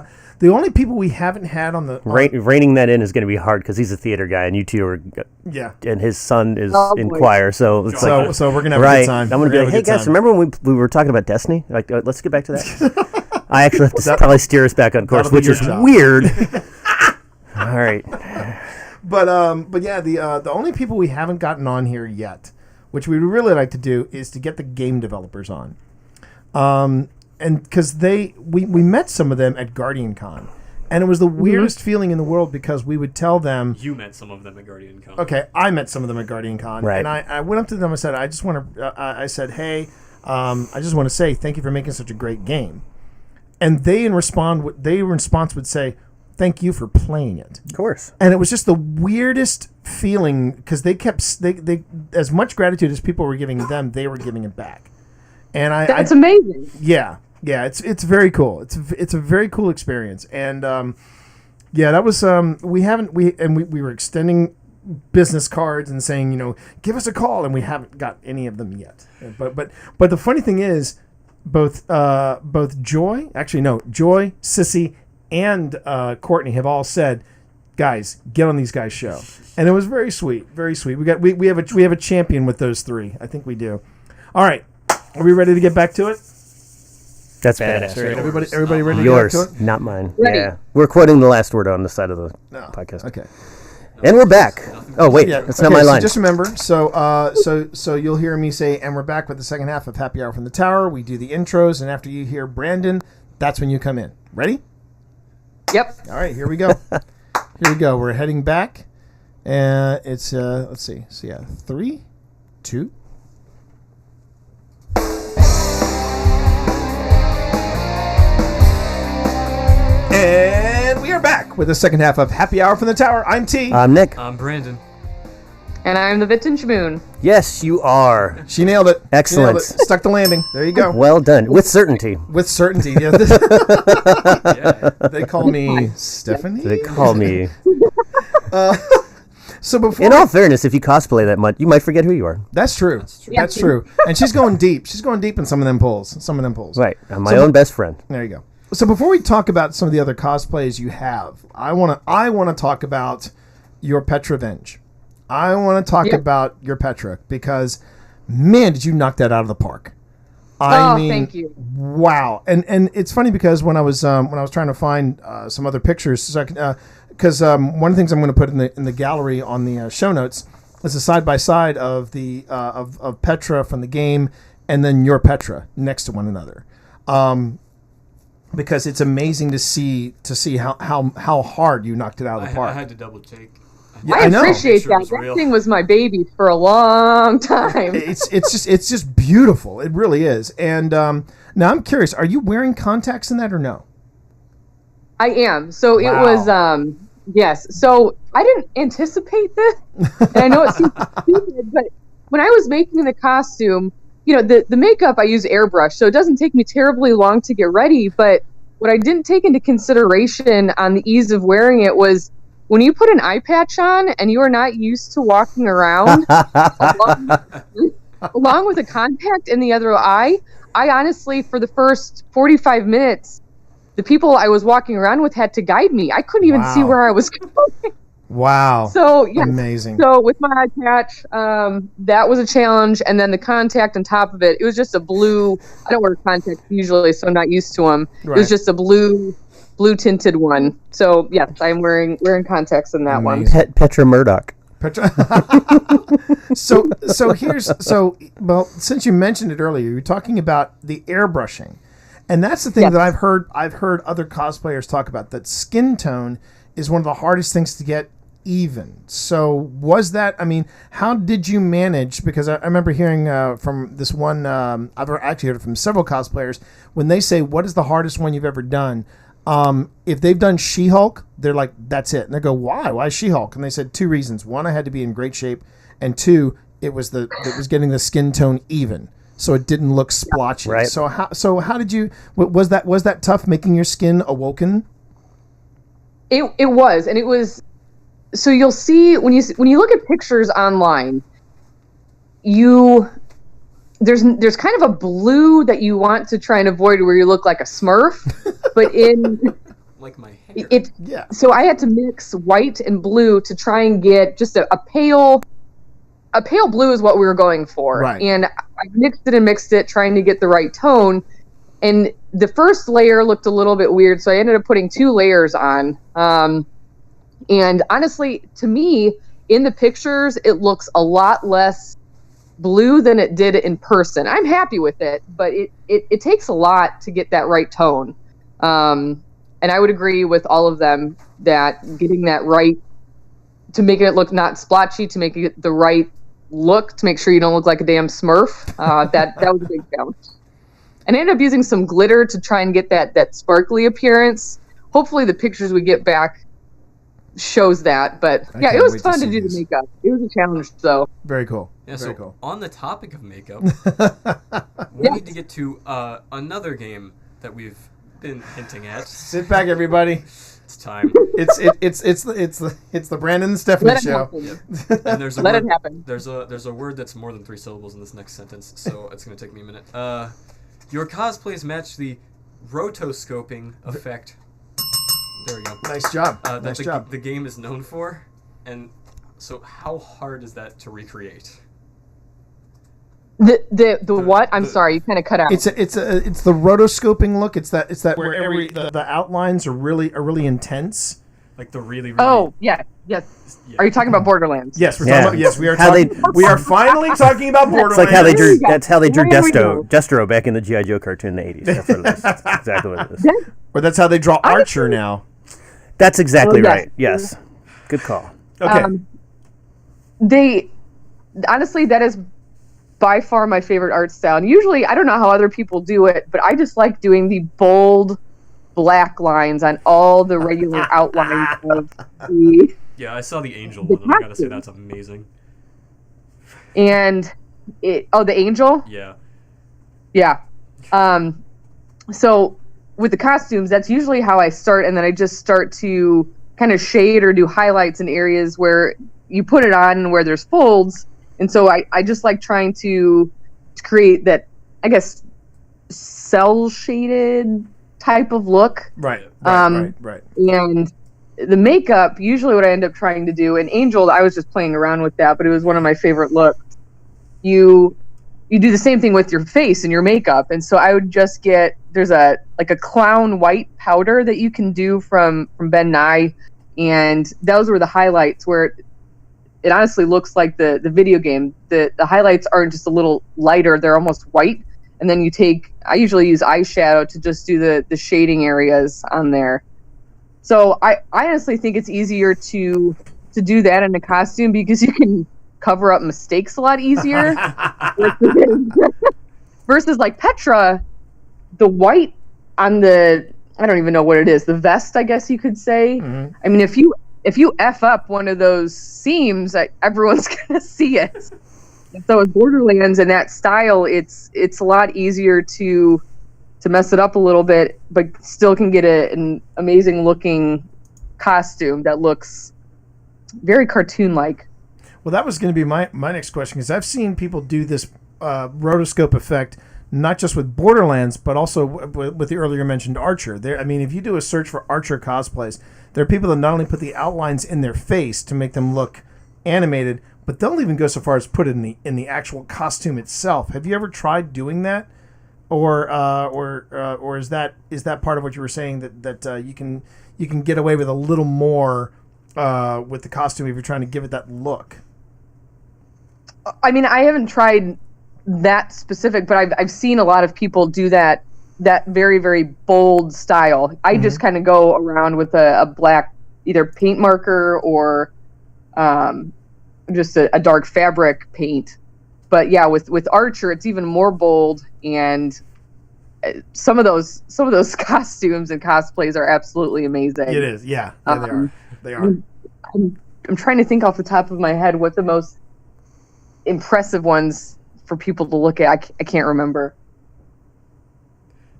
the only people we haven't had on the
reining that in is going to be hard because he's a theater guy, and you two are,
yeah.
and his son is
Oh,
in
boy.
choir. So it's like,
So we're gonna have a
right.
good time.
I'm going to
We're
be
gonna
like,
have a
hey
good
guys,
time.
remember when we were talking about Destiny? Like, let's get back to that. I actually have to probably steer us back on course,
That'll be
which
your
is
job.
weird. All right.
But yeah, the only people we haven't gotten on here yet, which we would really like to do, is to get the game developers on. And because we met some of them at Guardian Con, and it was the weirdest feeling in the world because we would tell them,
You met some of them at Guardian Con.
okay, I met some of them at Guardian Con,
Right.
and I went up to them. I said, I just want to. I said, hey, I just want to say thank you for making such a great game. And they in response would say, thank you for playing it.
Of course.
And it was just the weirdest feeling because they as much gratitude as people were giving them, they were giving it back. And
That's amazing.
yeah, it's very cool. It's a very cool experience. And yeah, that was we were extending business cards and saying, give us a call, and we haven't got any of them yet. But the funny thing is, both Joy, Sissy, and Courtney have all said, guys, get on these guys' show, and it was very sweet, very sweet. We have a champion with those three. I think we do. All right, are we ready to get back to it?
That's badass.
All right,
Right?
everybody ready
Yours,
to get back to it?
not mine.
Ready.
Yeah. We're quoting the last word on the side of the podcast.
Okay.
And we're back. Oh, wait.
Yeah,
That's not my line.
So just remember, so you'll hear me say, and we're back with the second half of Happy Hour from the Tower. We do the intros, and after you hear Brandon, that's when you come in. Ready?
Yep.
All right, here we go. Here we go. We're heading back. It's let's see. So yeah, 3, 2. And we are back with the second half of Happy Hour from the Tower. I'm T.
I'm Nick.
I'm Brandon.
And I'm the Vintage Moon.
Yes, you are.
She nailed it.
Excellent.
She nailed it. Stuck the landing. There you go.
Well done. With certainty.
With certainty. Yeah. They call me Stephanie.
They call me.
So before
In all fairness, if you cosplay that much, you might forget who you are.
That's true. That's true. And she's going deep. She's going deep in some of them polls.
Right. I'm my own best friend.
There you go. So before we talk about some of the other cosplays you have, I want to talk about your Petravenge. I want to talk about your Petra because, man, did you knock that out of the park? I mean,
thank you.
Wow. And it's funny because when I was trying to find some other pictures, so because one of the things I'm going to put in the gallery on the show notes is a side by side of the of Petra from the game and then your Petra next to one another. Because it's amazing to see how hard you knocked it out of the park.
I had to double take.
Yeah,
I
know.
appreciate
Sure it
that.
was
That
real.
thing was my baby for a long time.
It's just beautiful. It really is. And now I'm curious: are you wearing contacts in that or no?
I am. So
Wow.
it was yes. So I didn't anticipate this. And I know it seems stupid, but when I was making the costume, the makeup I use airbrush, so it doesn't take me terribly long to get ready, but what I didn't take into consideration on the ease of wearing it was when you put an eye patch on and you are not used to walking around along with a contact in the other eye, I honestly, for the first 45 minutes, the people I was walking around with had to guide me. I couldn't even see
Wow.
where I was going.
Wow.
So, yeah.
Amazing.
So with my eye patch, that was a challenge. And then the contact on top of it, it was just a blue. I don't wear contacts usually, so I'm not used to them. It
Right.
was just a blue tinted one. So yes, I'm wearing contacts in that one.
Amazing.
Petra Murdoch.
Well, since you mentioned it earlier, you were talking about the airbrushing, and that's the thing
Yes.
that I've heard other cosplayers talk about, that skin tone is one of the hardest things to get even. So was that, I mean, how did you manage, because I remember hearing from this one, I've actually heard it from several cosplayers, when they say, what is the hardest one you've ever done? If they've done She-Hulk, they're like, that's it. And they go, why? Why She-Hulk? And they said 2 reasons. 1, I had to be in great shape. And 2, it was getting the skin tone even, so it didn't look splotchy.
Right.
So how did you, was that tough, making your skin awoken?
It was, and it was. So you'll see when you look at pictures online, there's kind of a blue that you want to try and avoid, where you look like a Smurf, but
Like my hair.
Yeah.
So I had to mix white and blue to try and get just a pale blue is what we were going for.
Right.
And I mixed it, trying to get the right tone. And the first layer looked a little bit weird, so I ended up putting 2 layers on. And honestly, to me, in the pictures, it looks a lot less blue than it did in person. I'm happy with it, but it takes a lot to get that right tone. And I would agree with all of them that getting that right, to make it look not splotchy, to make it the right look, to make sure you don't look like a damn Smurf, that was a big challenge. And I ended up using some glitter to try and get that sparkly appearance. Hopefully the pictures we get back shows that, but yeah, it was fun to do the makeup. It was a challenge, though.
Very cool.
Yeah,
Very
so
cool.
on the topic of makeup, we need to get to another game that we've been hinting at.
Sit back, everybody.
It's time.
It's the Brandon and Stephanie
Let it
show.
happen.
And there's a
Let
word,
it happen.
There's a word that's more than 3 syllables in this next sentence, so it's gonna take me a minute. Your cosplays match the rotoscoping effect. There we go.
Nice job.
That
Nice
the,
job.
the game is known for, and so how hard is that to recreate?
The what? I'm
the-
sorry, you kind of cut out.
It's the rotoscoping look. It's that where the outlines are really intense.
Like the really
Oh, yes.
Yeah.
Are you talking about Borderlands?
Yes, we're
Yeah.
talking about, yes, we are
How
talking, we are finally talking about Borderlands.
It's like how they drew.
There we go.
That's how they drew
There we go.
Destro back in the GI Joe cartoon in the '80s. That's what it is. That's exactly what it is.
Or that's how they draw Archer now.
That's exactly
Oh, yes.
right. Yes. Good call.
Okay.
They honestly, that is by far my favorite art style. And usually, I don't know how other people do it, but I just like doing the bold black lines on all the regular outlines of the.
Yeah, I saw the Angel one, and I gotta say that's amazing.
And the angel.
Yeah.
Yeah. So with the costumes, that's usually how I start, and then I just start to kind of shade or do highlights in areas where you put it on and where there's folds. And so I just like trying to create that, I guess, cell shaded type of look.
Right.
Um,
Right.
And the makeup, usually what I end up trying to do, and Angel, I was just playing around with that, but it was one of my favorite looks. You do the same thing with your face and your makeup. And so I would just there's a clown white powder that you can do from Ben Nye. And those were the highlights where it honestly looks like the video game. The highlights aren't just a little lighter, they're almost white. And then I usually use eyeshadow to just do the shading areas on there. So I honestly think it's easier to do that in a costume because you can cover up mistakes a lot easier. Versus like Petra, the white on I don't even know what it is, the vest, I guess you could say.
Mm-hmm.
I mean, if you F up one of those seams, everyone's gonna see it. And so with Borderlands and that style, it's a lot easier to mess it up a little bit, but still can get an amazing looking costume that looks very cartoon-like.
Well, that was going to be my next question, because I've seen people do this rotoscope effect, not just with Borderlands, but also with the earlier mentioned Archer. I mean, if you do a search for Archer cosplays, there are people that not only put the outlines in their face to make them look animated, but they'll even go so far as put it in the actual costume itself. Have you ever tried doing that, or is that part of what you were saying, that you can get away with a little more with the costume if you're trying to give it that look?
I mean, I haven't tried that specific, but I've seen a lot of people do that very, very bold style. I just kind of go around with a black either paint marker or just a dark fabric paint. But yeah, with Archer, it's even more bold, and some of those costumes and cosplays are absolutely amazing.
It is, yeah, they are.
I'm trying to think off the top of my head what the most impressive ones for people to look at. I can't remember.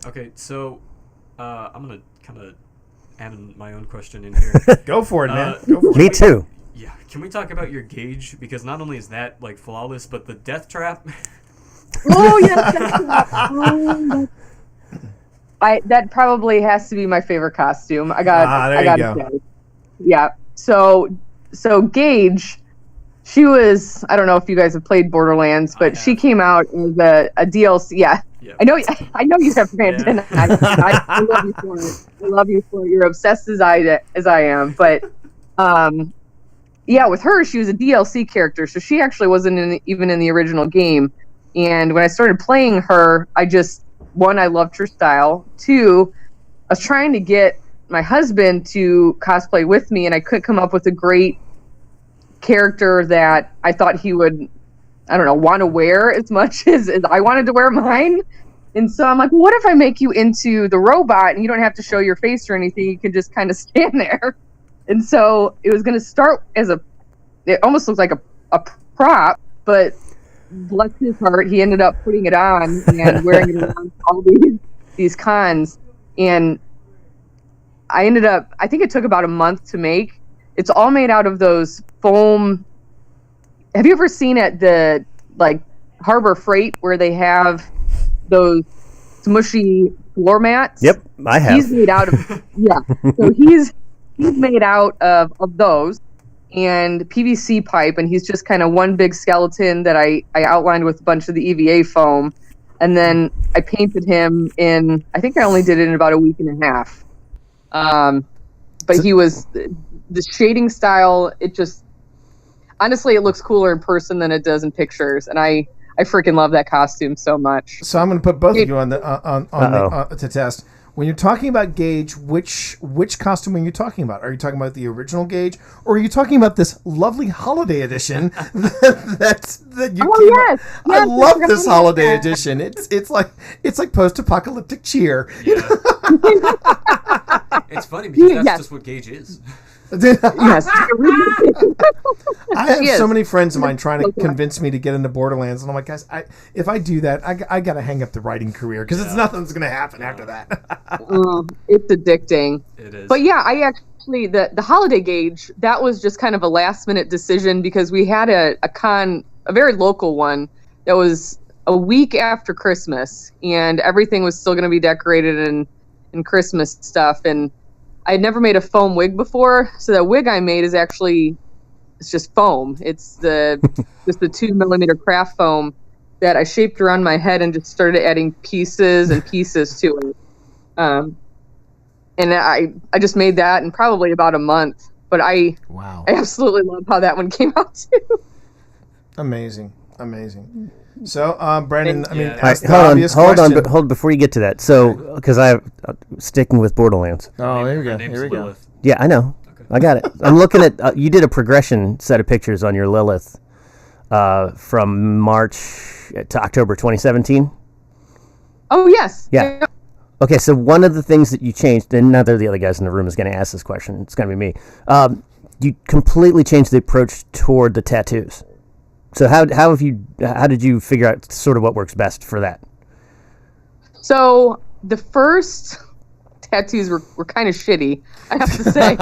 Okay, so I'm gonna kind of add in my own question in here.
Go for it, man. Go for it.
Me too.
Yeah, can we talk about your gauge? Because not only is that like flawless, but the death trap.
Oh yes, that probably has to be my favorite costume. I got say. Yeah. So Gage, she was, I don't know if you guys have played Borderlands, but she came out as a DLC. Yeah.
Yep.
I know you have, Brandon. Yeah. I love you for it. I love you for it. You're obsessed as I am. But yeah, with her, she was a DLC character, so she actually wasn't even in the original game. And when I started playing her, I loved her style. 2, I was trying to get my husband to cosplay with me, and I couldn't come up with a great character that I thought he would, I don't know, want to wear as much as I wanted to wear mine. And so I'm like, well, what if I make you into the robot and you don't have to show your face or anything? You can just kind of stand there. And so it was going to start as it almost looked like a prop, but bless his heart, he ended up putting it on and wearing it around all these cons. And I think it took about a month to make. It's all made out of those foam. Have you ever seen at the Harbor Freight where they have those smushy floor mats?
Yep, I have.
He's made out of So he's made out of those and PVC pipe, and he's just kind of one big skeleton that I outlined with a bunch of the EVA foam, and then I painted him in. I think I only did it in about a week and a half. But he was the shading style. It just honestly, it looks cooler in person than it does in pictures, and I freaking love that costume so much.
So I'm going to put both of you on to test. When you're talking about Gage, which costume are you talking about? Are you talking about the original Gage, or are you talking about this lovely holiday edition that you came
yes.
up? I love this holiday edition. It's like post-apocalyptic cheer.
Yeah. It's funny because that's just what Gage is.
Yes.
I have so many friends of mine trying to convince me to get into Borderlands, and I'm like, guys, if I do that, I got to hang up the writing career because it's nothing's going to happen after that.
It's addicting.
It is.
But yeah, I actually the holiday Gage, that was just kind of a last minute decision because we had a con, a very local one that was a week after Christmas, and everything was still going to be decorated in Christmas stuff, and I had never made a foam wig before, so that wig I made it's just foam. It's just the 2 millimeter craft foam that I shaped around my head and just started adding pieces and pieces to it. And I just made that in probably about a month. But I absolutely love how that one came out too.
Amazing. So, Brandon, I mean,
right, hold on, before you get to that. So, because I'm sticking with Borderlands.
Oh, there we go.
Name's
Here we go.
Lilith.
Yeah, I know.
Okay.
I got it. I'm looking at. You did a progression set of pictures on your Lilith from March to October 2017.
Oh yes.
Yeah. Okay, so one of the things that you changed, and none of the other guys in the room is going to ask this question. It's going to be me. You completely changed the approach toward the tattoos. So how did you figure out sort of what works best for that?
So the first tattoos were kind of shitty, I have to say.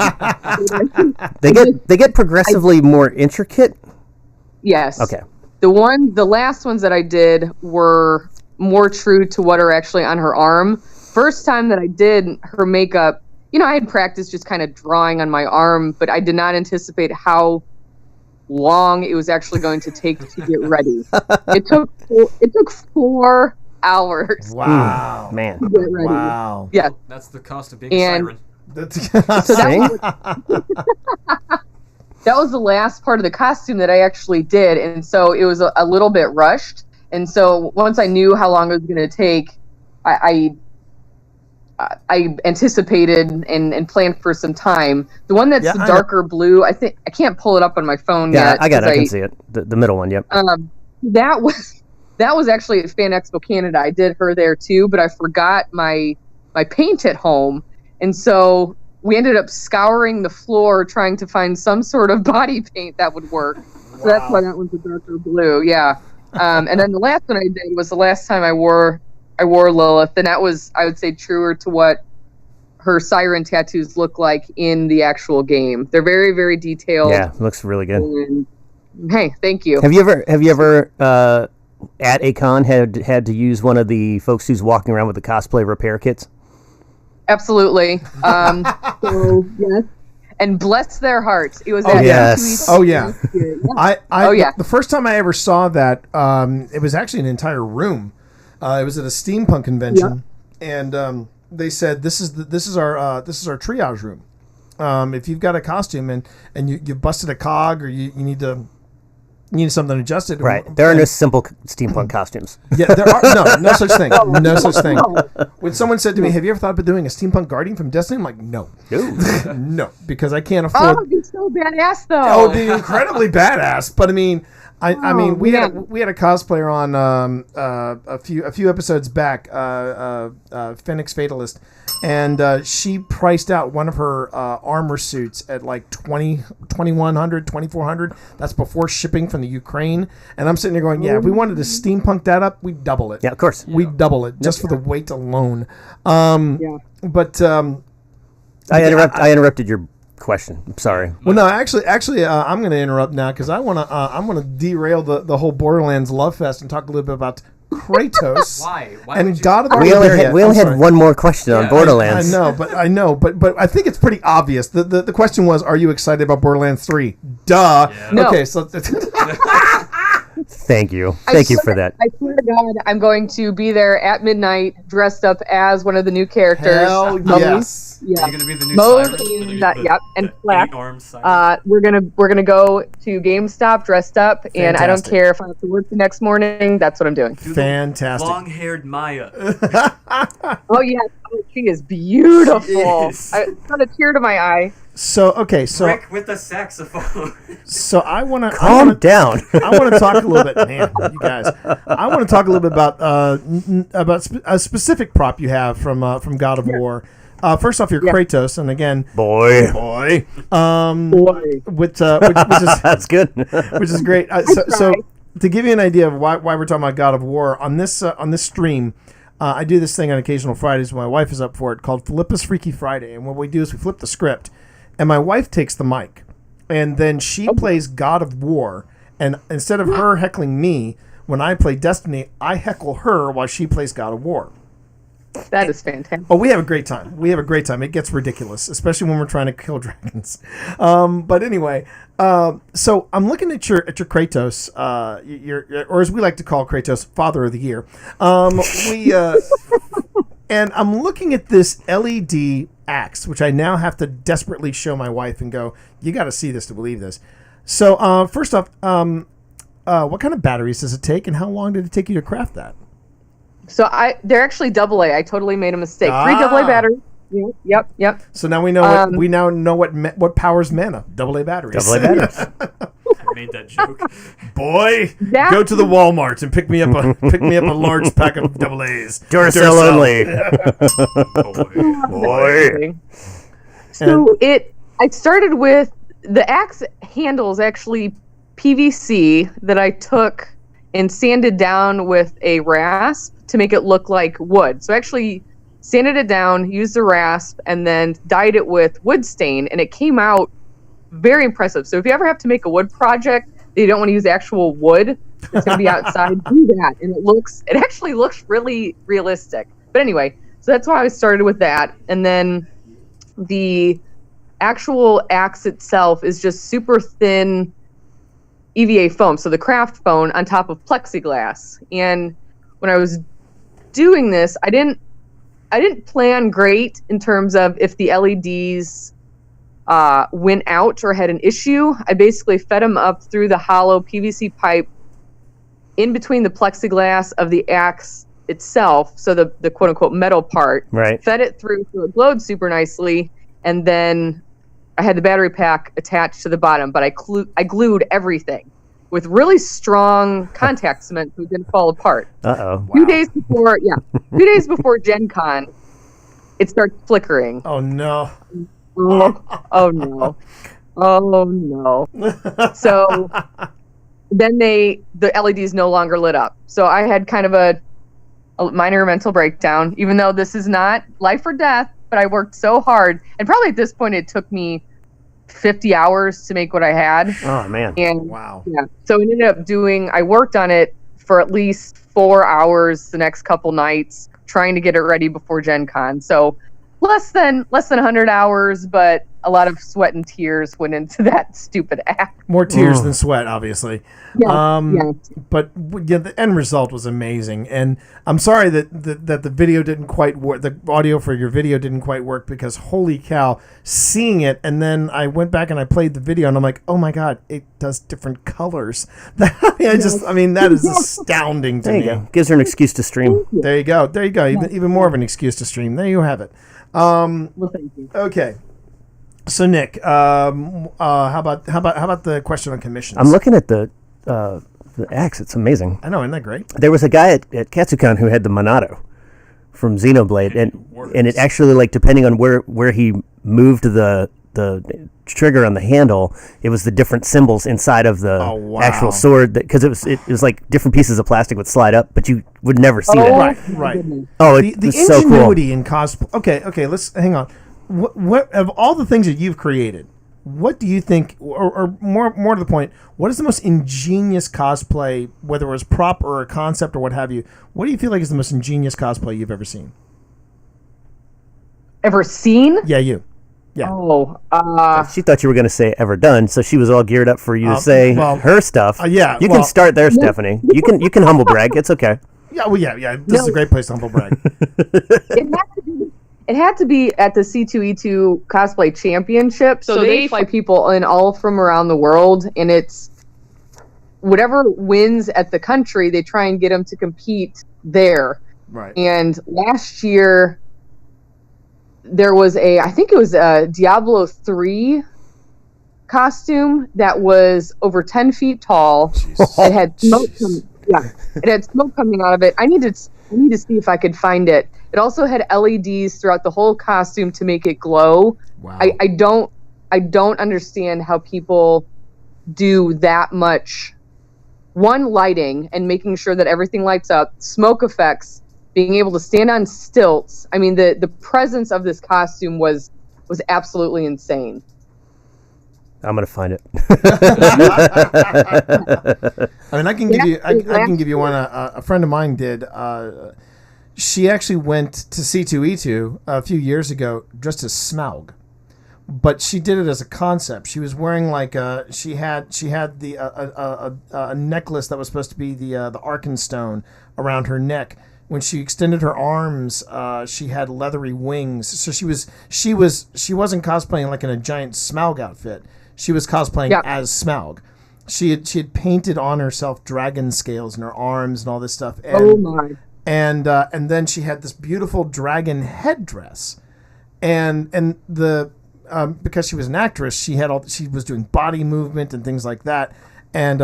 they get progressively more intricate?
Yes.
Okay.
The last ones that I did were more true to what are actually on her arm. First time that I did her makeup, I had practiced just kind of drawing on my arm, but I did not anticipate how long it was actually going to take to get ready. It took 4 hours.
Wow,
man.
To get ready.
Wow.
Yeah.
That's the cost of being a siren.
So that was the last part of the costume that I actually did, and so it was a little bit rushed. And so once I knew how long it was going to take, I anticipated and planned for some time. The one that's the darker blue, I think I can't pull it up on my phone yet.
Yeah, I got it. I can see it. The middle one. Yep.
That was actually at Fan Expo Canada. I did her there too, but I forgot my paint at home, and so we ended up scouring the floor trying to find some sort of body paint that would work. So that's why that one's a darker blue. Yeah. And then the last one I did was the last time I wore Lilith, and that was, I would say, truer to what her siren tattoos look like in the actual game. They're very, very detailed.
Yeah, looks really good.
And, hey, thank you.
Have you ever at a con had to use one of the folks who's walking around with the cosplay repair kits?
Absolutely. So yes. And bless their hearts. It was
yes.
Oh yeah.
Yeah.
The first time I ever saw that, it was actually an entire room. It was at a steampunk convention, and they said this is our triage room. If you've got a costume and you busted a cog or you need something adjusted.
Right. There are no simple steampunk costumes.
Yeah, there are no such thing. No such thing. When someone said to me, "Have you ever thought about doing a steampunk guardian from Destiny?" I'm like, "No, no, because I can't afford."
Oh, it'd be so badass though.
Oh, it'd be incredibly badass. But I mean, we had a cosplayer on a few episodes back, Phoenix Fatalist, and she priced out one of her armor suits at like $2,100, That's before shipping from the Ukraine. And I'm sitting there going, if we wanted to steampunk that up, we'd double it.
Yeah, of course.
We'd double it just for the weight alone. But
I interrupted your question. I'm sorry.
Well, no, actually, I'm going to interrupt now because I'm going to derail the whole Borderlands love fest and talk a little bit about Kratos.
Why
and God of War.
We only had one more question on Borderlands.
I know, but I think it's pretty obvious. The question was, are you excited about Borderlands 3? Duh.
Yeah.
No.
Okay, so
Thank you for that.
I swear to God, I'm going to be there at midnight, dressed up as one of the new characters.
Hell yes.
Yeah.
You're gonna be the new
Mode
siren?
and Flash.
Eight-armed siren.
We're gonna go to GameStop dressed up, and I don't
Fantastic.
care if I have to work the next morning. That's what I'm doing.
Do the
Fantastic.
long-haired Maya.
Oh yeah, she is beautiful.
She is.
It's got a tear to my eye.
So
Rick with the saxophone.
So I want to
Calm down.
I want to talk a little bit, man. You guys, I want to talk a little bit about a specific prop you have from God of War. First off, you're Kratos, and again,
Boy.
which is
That's good.
which is great. So to give you an idea of why we're talking about God of War on this stream, I do this thing on occasional Fridays when my wife is up for it called Philippa's Freaky Friday, and what we do is we flip the script, and my wife takes the mic, and then she plays God of War, and instead of her heckling me when I play Destiny, I heckle her while she plays God of War.
That is fantastic.
Oh, we have a great time. It gets ridiculous, especially when we're trying to kill dragons. But anyway, so I'm looking at your Kratos, or as we like to call Kratos, Father of the Year. And I'm looking at this LED axe, which I now have to desperately show my wife and go, "You got to see this to believe this." So first off, what kind of batteries does it take, and how long did it take you to craft that?
So they're actually AA. I totally made a mistake. 3 AA batteries. Yep.
So now we know what powers mana. AA batteries.
AA batteries.
I made that joke.
Boy, go to the Walmart and pick me up a large pack of AA's.
Duracell only.
Boy.
So I started with the axe handles actually PVC that I took and sanded down with a rasp to make it look like wood. So actually sanded it down, used the rasp, and then dyed it with wood stain, and it came out very impressive. So if you ever have to make a wood project that you don't want to use actual wood that's going to be outside, do that, and it actually looks really realistic. But anyway, so that's why I started with that, and then the actual axe itself is just super thin EVA foam, so the craft foam on top of plexiglass. And when I was doing this, I didn't I didn't plan great in terms of if the LEDs went out or had an issue. I basically fed them up through the hollow PVC pipe in between the plexiglass of the axe itself, so the quote unquote metal part.
Right.
Fed it through so it glowed super nicely, and then I had the battery pack attached to the bottom, but I glued everything with really strong contact cement so it didn't fall apart.
Uh-oh.
2 days before Gen Con, it starts flickering.
Oh no.
Oh no. Oh no. So then the LEDs no longer lit up. So I had kind of a minor mental breakdown, even though this is not life or death, but I worked so hard. And probably at this point it took me 50 hours to make what I had.
Oh, man.
And
Wow.
yeah. So it ended up I worked on it for at least 4 hours the next couple nights, trying to get it ready before Gen Con. So less than 100 hours, but a lot of sweat and tears went into that stupid act.
More tears than sweat, obviously.
Yeah, yeah.
But yeah, the end result was amazing, and I'm sorry that the video didn't quite work. The audio for your video didn't quite work because holy cow, seeing it, and then I went back and I played the video, and I'm like, oh my god, it does different colors. that is astounding to
There you
me.
go. Gives her an excuse to stream.
There you go. Even more of an excuse to stream. There you have it.
Well, thank you.
Okay. So Nick, how about the question on commissions?
I'm looking at the axe. It's amazing.
I know, isn't that great?
There was a guy at Katsucon who had the Monado from Xenoblade, and it actually, like, depending on where he moved the trigger on the handle, it was the different symbols inside of the actual sword, because it was like different pieces of plastic would slide up, but you would never see that.
Right.
Oh,
The
it's so cool.
ingenuity in cosplay. Okay. Let's hang on. What of all the things that you've created, what do you think, or more to the point, what is the most ingenious cosplay, whether it was prop or a concept or what have you? What do you feel like is the most ingenious cosplay you've ever seen?
Ever seen?
Yeah, you. Yeah.
Oh,
She thought you were going to say ever done, so she was all geared up for you to say her stuff.
yeah,
you can start there, Stephanie. You can humble brag. It's okay.
Yeah. Well, yeah. This is a great place to humble brag.
It had to be at the C2E2 Cosplay Championship. So they fly people in all from around the world, and it's whatever wins at the country, they try and get them to compete there.
Right.
And last year, there was I think it was a Diablo 3 costume that was over 10 feet tall. It had smoke it had smoke coming out of it. I need to see if I could find it. It also had LEDs throughout the whole costume to make it glow.
Wow.
I don't understand how people do that much lighting and making sure that everything lights up, smoke effects, being able to stand on stilts. I mean, the presence of this costume was absolutely insane.
I'm gonna find it.
I mean, I can give you one. A friend of mine did. She actually went to C2E2 a few years ago dressed as Smaug, but she did it as a concept. She was wearing like she had the a necklace that was supposed to be the Arkenstone around her neck. When she extended her arms, she had leathery wings. So she wasn't cosplaying like in a giant Smaug outfit. She was cosplaying as Smaug. She had painted on herself dragon scales in her arms and all this stuff. And,
oh my!
And then she had this beautiful dragon headdress, and the because she was an actress, she was doing body movement and things like that. And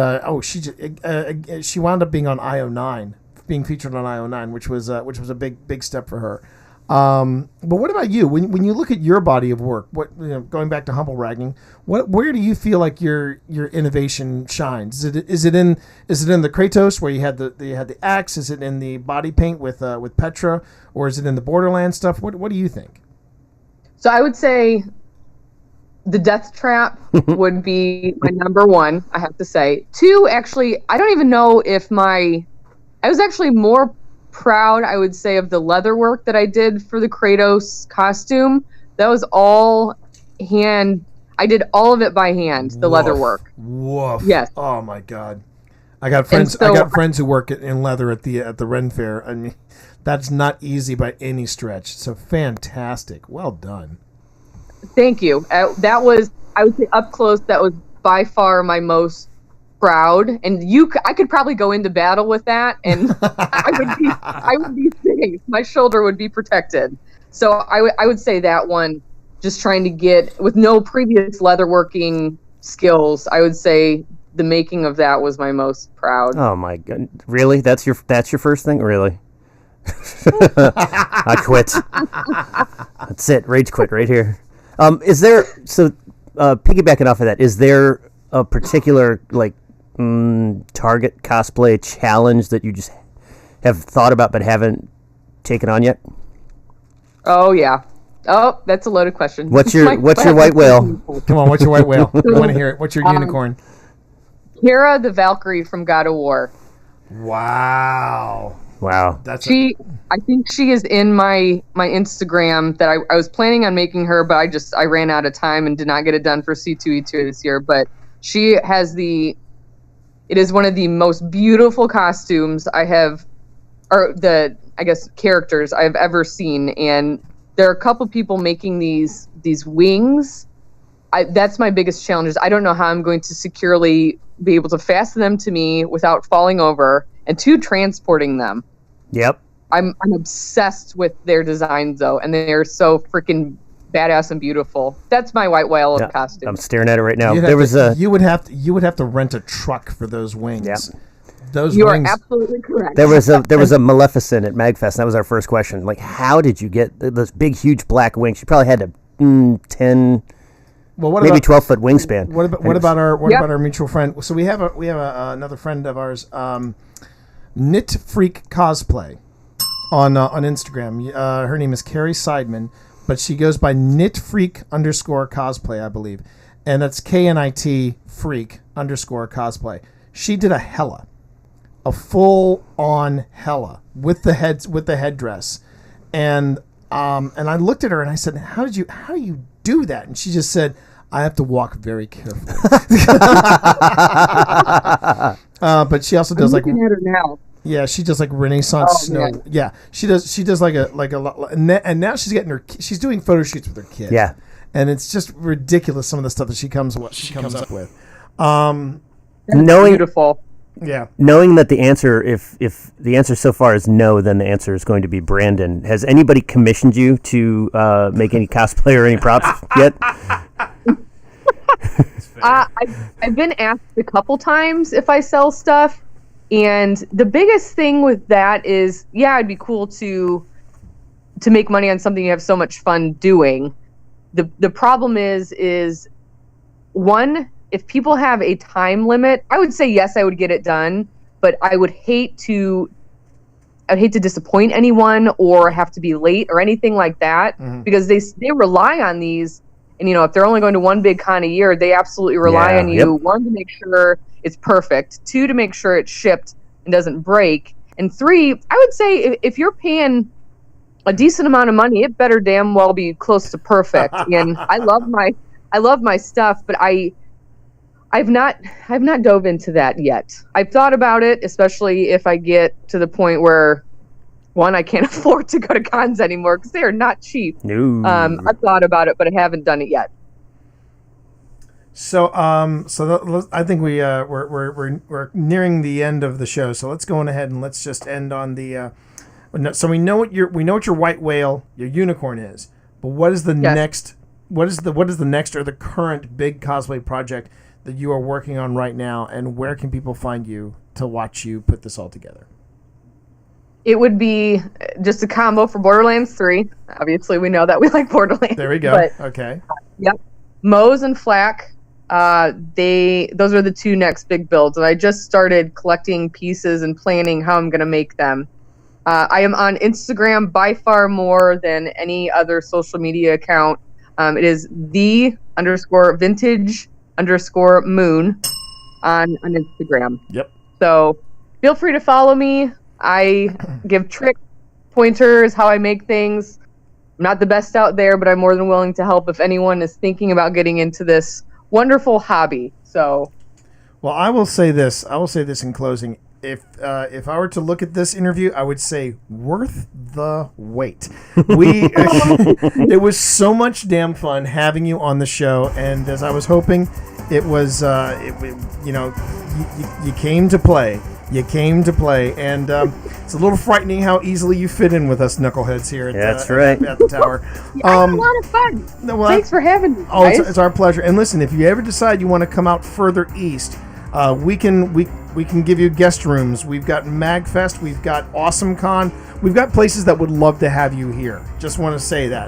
she wound up being on IO9, being featured on IO9, which was a big step for her. But what about you? When you look at your body of work, going back to humble bragging, where do you feel like your innovation shines? Is it in the Kratos where you had the axe? Is it in the body paint with Petra, or is it in the Borderlands stuff? What do you think?
So I would say the Death Trap would be my number one, I have to say. Two, actually, I don't even know if I was actually more proud, I would say, of the leather work that I did for the Kratos costume. That was all hand. I did all of it by hand, the leather work.
Woof.
Yes.
Oh my God. I got friends.
so-
I got friends who work in leather at the Ren Fair. I mean, that's not easy by any stretch. So fantastic. Well done.
Thank you. That was, I would say, up close. That was by far my most proud. And I could probably go into battle with that, and I would be safe. My shoulder would be protected. So I would say that one. Just trying to get, with no previous leatherworking skills, I would say the making of that was my most proud.
Oh my god! Really? That's your first thing? Really? I quit. That's it. Rage quit right here. Is there piggybacking off of that? Is there a particular target cosplay challenge that you just have thought about but haven't taken on yet?
Oh yeah. Oh, that's a loaded question.
What's your white whale?
Come on, what's your white whale? I want to hear it. What's your unicorn?
Hera the Valkyrie from God of War.
Wow.
That's
I think she is in my Instagram that I was planning on making her, but I ran out of time and did not get it done for C2E2 this year. But she has it is one of the most beautiful costumes characters I've ever seen. And there are a couple people making these wings. That's my biggest challenge. Is I don't know how I'm going to securely be able to fasten them to me without falling over, and transporting them.
Yep.
I'm obsessed with their designs though, and they're so freaking badass and beautiful. That's my white whale of costume.
I'm staring at it right now.
You would have to rent a truck for those wings.
Yep.
You are absolutely correct.
There was a Maleficent at MagFest. And that was our first question. Like, how did you get those big, huge black wings? You probably had a 10, maybe 12-foot wingspan.
What about our mutual friend? So we have another friend of ours, Knit Freak Cosplay, on Instagram. Her name is Carrie Seidman, but she goes by Knit Freak _cosplay, I believe, and that's KNIT Freak _cosplay. She did a Hela. A full-on Hela with the headdress, and I looked at her and I said, "How do you do that?" And she just said, "I have to walk very carefully." But she also does
looking at her now.
Yeah, she does like Renaissance snow.
Man.
Yeah, she does like a lot, and now she's doing photo shoots with her kid.
Yeah,
and it's just ridiculous some of the stuff that she comes up with.
Beautiful.
Yeah.
Knowing that the answer, if the answer so far is no, then the answer is going to be Brandon. Has anybody commissioned you to make any cosplay or any props yet?
I've been asked a couple times if I sell stuff, and the biggest thing with that is, it'd be cool to make money on something you have so much fun doing. The problem is one, if people have a time limit, I would say yes, I would get it done, but I would hate to disappoint anyone or have to be late or anything like that, because they rely on these, and if they're only going to one big con a year, they absolutely rely on you. Yep. One, to make sure it's perfect. Two, to make sure it's shipped and doesn't break. And three, I would say if you're paying a decent amount of money, it better damn well be close to perfect. And I love my stuff, but I've not dove into that yet. I've thought about it, especially if I get to the point where, one, I can't afford to go to cons anymore because they are not cheap.
No.
I've thought about it, but I haven't done it yet.
So, I think we're nearing the end of the show. So let's go on ahead and let's just end on the. So we know what your white whale, your unicorn is, but what is the next? What is the next or the current big cosplay project that you are working on right now, and where can people find you to watch you put this all together?
It would be just a combo for Borderlands 3. Obviously, we know that we like Borderlands.
There we go.
But,
okay.
Yep. Moe's and Flack. Those are the two next big builds, and I just started collecting pieces and planning how I'm going to make them. I am on Instagram by far more than any other social media account. It is _vintage_moon on Instagram.
Yep.
So feel free to follow me. I give trick pointers, how I make things. I'm not the best out there, but I'm more than willing to help if anyone is thinking about getting into this wonderful hobby. So
Well, I will say this. I will say this in closing. If I were to look at this interview, I would say worth the wait. It was so much damn fun having you on the show, and as I was hoping, it was you came to play. You came to play, and it's a little frightening how easily you fit in with us knuckleheads here at,
That's right.
at the tower.
I had a lot of fun.
No, well,
Thanks for having me,
Oh,
guys.
it's our pleasure. And listen, if you ever decide you want to come out further east, we can give you guest rooms. We've got MagFest. We've got Awesome Con. We've got places that would love to have you here. Just want to say that.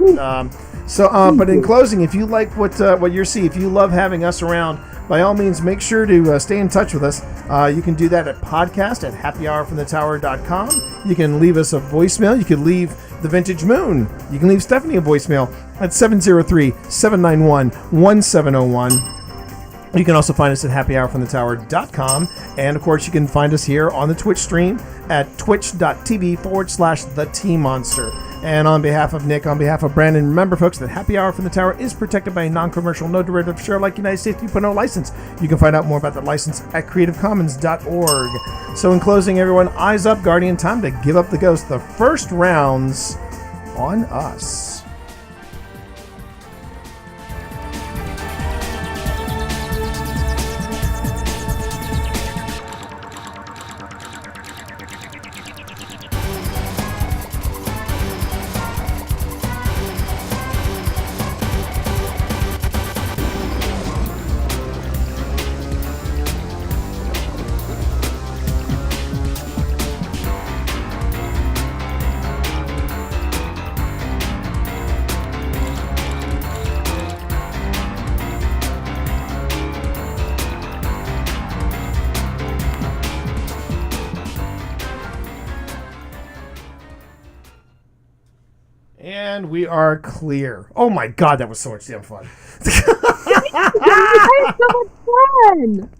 But in closing, if you like what you're seeing, if you love having us around, by all means, make sure to stay in touch with us. You can do that at podcast@happyhourfromthetower.com. You can leave us a voicemail. You can leave the Vintage Moon. You can leave Stephanie a voicemail at 703-791-1701. You can also find us at happyhourfromthetower.com. And, of course, you can find us here on the Twitch stream at twitch.tv/TheTmonster. And on behalf of Nick, on behalf of Brandon, remember, folks, that Happy Hour from the Tower is protected by a non-commercial, no derivative, share-alike United States 3.0 license. You can find out more about that license at creativecommons.org. So in closing, everyone, eyes up, Guardian. Time to give up the ghost. The first round's on us. And we are clear. Oh my God, that was so much damn fun.
That was so much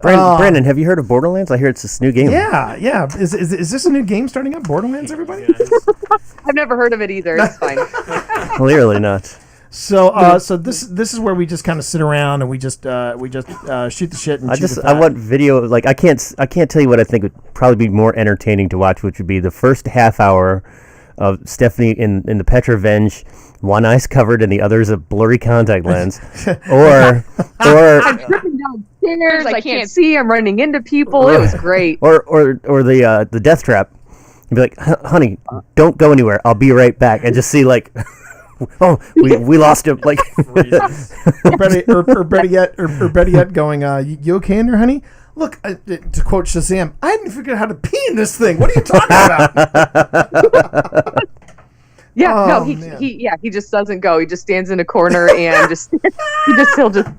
fun.
Brandon, have you heard of Borderlands? I hear it's this new game.
Yeah. Is this a new game starting up? Borderlands, everybody?
I've never heard of it either. It's fine.
Clearly not.
So this is where we just kind of sit around and we just shoot the shit and chew the
I
fat.
want video. Like I can't tell you what I think would probably be more entertaining to watch, which would be the first half hour of Stephanie in the Petrovenge, one eye's covered and the other's a blurry contact lens, or
I'm tripping downstairs. I can't see. I'm running into people. It was great.
or the death trap. You'd be like, honey, don't go anywhere. I'll be right back, and just see like, oh, we lost him. Like,
or better yet, going, you okay in there, honey? Look, to quote Shazam, I hadn't figured out how to pee in this thing. What are you talking about?
He just doesn't go. He just stands in a corner and he'll just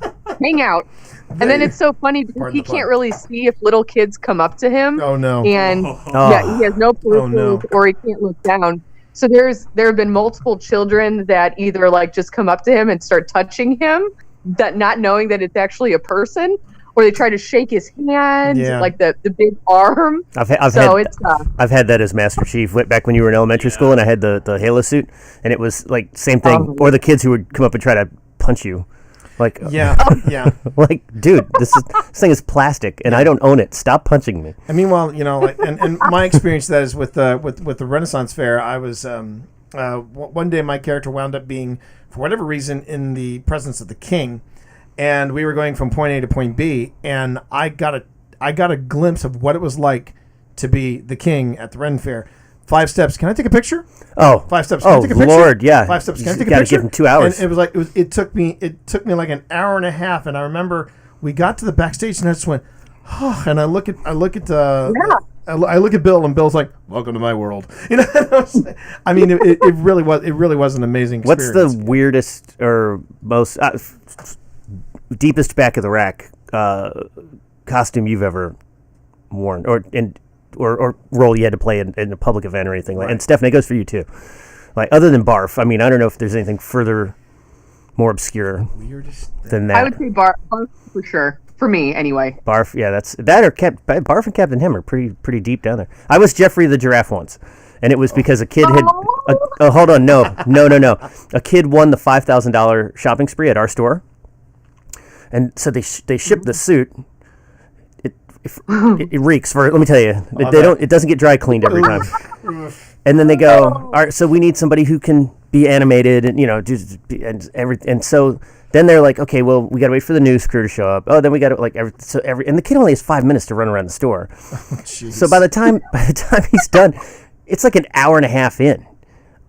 hang out. And then it's so funny because he can't really see if little kids come up to him.
Oh no!
And he has no peripherals or he can't look down. So there have been multiple children that either like just come up to him and start touching him, that not knowing that it's actually a person. Or they try to shake his hand, like the big arm.
I've had that as Master Chief. Went back when you were in elementary school, and I had the Halo suit, and it was like same thing. Or the kids who would come up and try to punch you, like like dude, this thing is plastic, and I don't own it. Stop punching me.
And meanwhile, and my experience that is with the Renaissance Fair. I was one day my character wound up being, for whatever reason, in the presence of the king. And we were going from point A to point B, and I got a glimpse of what it was like to be the king at the Ren Fair. 5 steps. Can I take a picture?
Oh,
5 steps. Can I take a picture?
Lord, yeah.
5 steps. Can I take a
gotta
picture?
give him 2 hours.
And it was like it took me like an hour and a half, and I remember we got to the backstage, and I just went, oh, and I look at Bill, and Bill's like, "Welcome to my world." I mean, it really was an amazing experience.
What's the weirdest or most deepest back of the rack costume you've ever worn, or role you had to play in a public event or anything like? And Stephanie, it goes for you too. Like other than Barf, I mean, I don't know if there's anything further more obscure than that.
I would say Barf for sure. For me, anyway.
Barf, yeah, that's that or Barf and Captain Him are pretty deep down there. I was Jeffrey the Giraffe once, and it was because a kid had. Hold on, no. A kid won the $5,000 shopping spree at our store. And so they shipped the suit. it reeks. Let me tell you, it doesn't get dry cleaned every time. And then they go, all right, so we need somebody who can be animated and and so then they're like, okay, well, we got to wait for the news crew to show up. Oh, then we got to and the kid only has 5 minutes to run around the store. So by the time he's done, it's like an hour and a half in.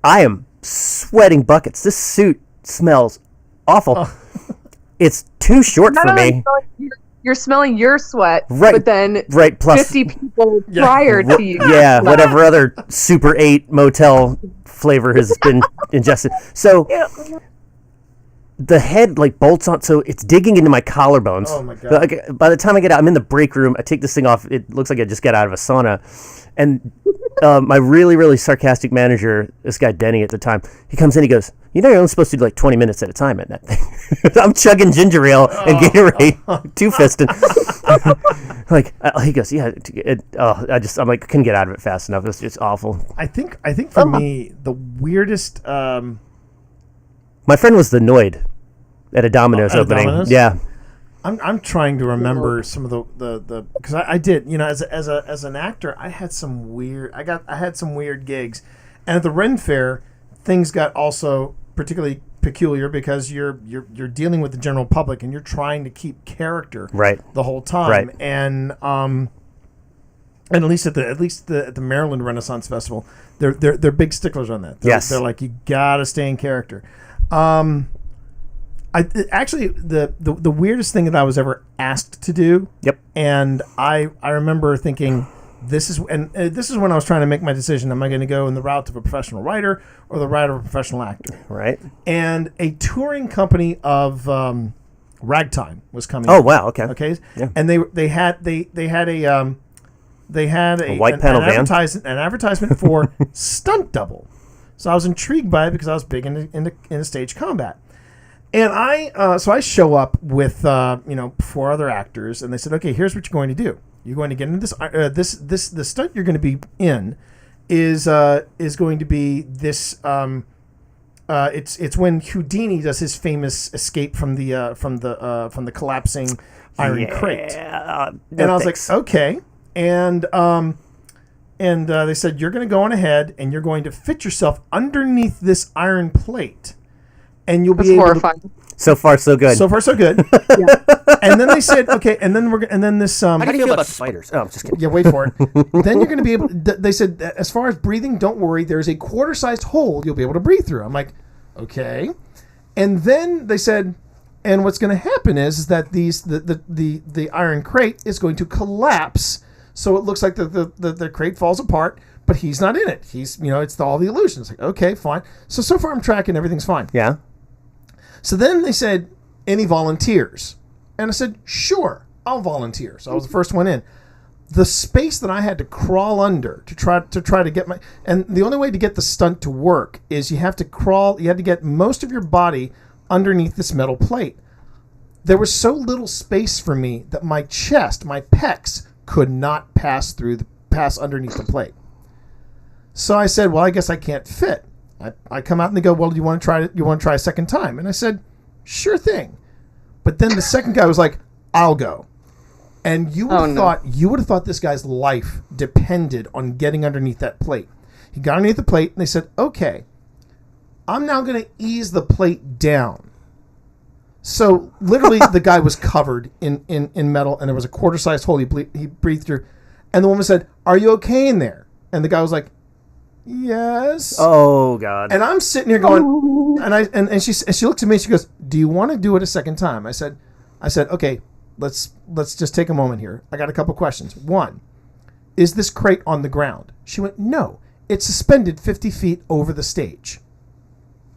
I am sweating buckets. This suit smells awful. It's too short for me.
You're smelling your sweat,
right?
But then
plus
50 people prior to you.
Yeah, whatever other Super 8 motel flavor has been ingested. So the head bolts on, so it's digging into my collarbones.
Oh my God.
By the time I get out, I'm in the break room. I take this thing off. It looks like I just got out of a sauna. And my really, really sarcastic manager, this guy Denny at the time, he comes in, he goes, you're only supposed to do 20 minutes at a time at that thing. I'm chugging ginger ale and Gatorade, two-fisting. He goes, yeah. I'm like, couldn't get out of it fast enough. It's just awful.
I think for me, the weirdest...
My friend was annoyed at a Domino's opening.
Domino's?
Yeah.
I'm trying to remember some of the because I did, as an actor, I had some weird gigs, and at the Ren Fair things got also particularly peculiar because you're dealing with the general public and you're trying to keep character the whole time,
right.
And at least at the Maryland Renaissance Festival, they're big sticklers on that. They're like, you gotta stay in character. Actually, the weirdest thing that I was ever asked to do.
Yep.
And I remember thinking, this is when I was trying to make my decision. Am I going to go in the route of a professional writer or the route of a professional actor?
Right.
And a touring company of Ragtime was coming.
Oh wow! Okay.
Okay.
Yeah.
And they had a
white panel van,
an advertisement for stunt double. So I was intrigued by it because I was big into stage combat. And I show up with 4 other actors, and they said, okay, here's what you're going to do. You're going to get into this the stunt you're going to be in is going to be this. It's when Houdini does his famous escape from the collapsing iron crate. And I was like, okay, and they said, you're going to go on ahead and you're going to fit yourself underneath this iron plate. And you'll be able
horrifying.
So far, so good.
So far, so good. Yeah. And then they said, okay, and then this.
How do you feel about spiders? Oh, I'm just kidding.
Yeah, wait for it. Then you're going to be able. They said, as far as breathing, don't worry. There's a quarter-sized hole you'll be able to breathe through. I'm like, okay. And then they said, and what's going to happen is that the iron crate is going to collapse, so it looks like the crate falls apart. But he's not in it. He's it's all the illusions. Like, okay, fine. So far I'm tracking. Everything's fine.
Yeah.
So then they said, any volunteers? And I said, sure, I'll volunteer. So I was the first one in. The space that I had to crawl under to try to get and the only way to get the stunt to work is you have to crawl. You had to get most of your body underneath this metal plate. There was so little space for me that my chest, my pecs, could not pass underneath the plate. So I said, well, I guess I can't fit. I come out and they go, well, do you want to try it? You want to try a second time? And I said, sure thing. But then the second guy was like, I'll go. And you would have thought this guy's life depended on getting underneath that plate. He got underneath the plate and they said, okay, I'm now going to ease the plate down. So literally the guy was covered in metal and there was a quarter-sized hole he breathed through. And the woman said, are you okay in there? And the guy was like, yes.
Oh God.
And I'm sitting here going, and she looks at me and she goes, do you want to do it a second time? I said, okay, let's just take a moment here. I got a couple questions. One, is this crate on the ground? She went, no, it's suspended 50 feet over the stage.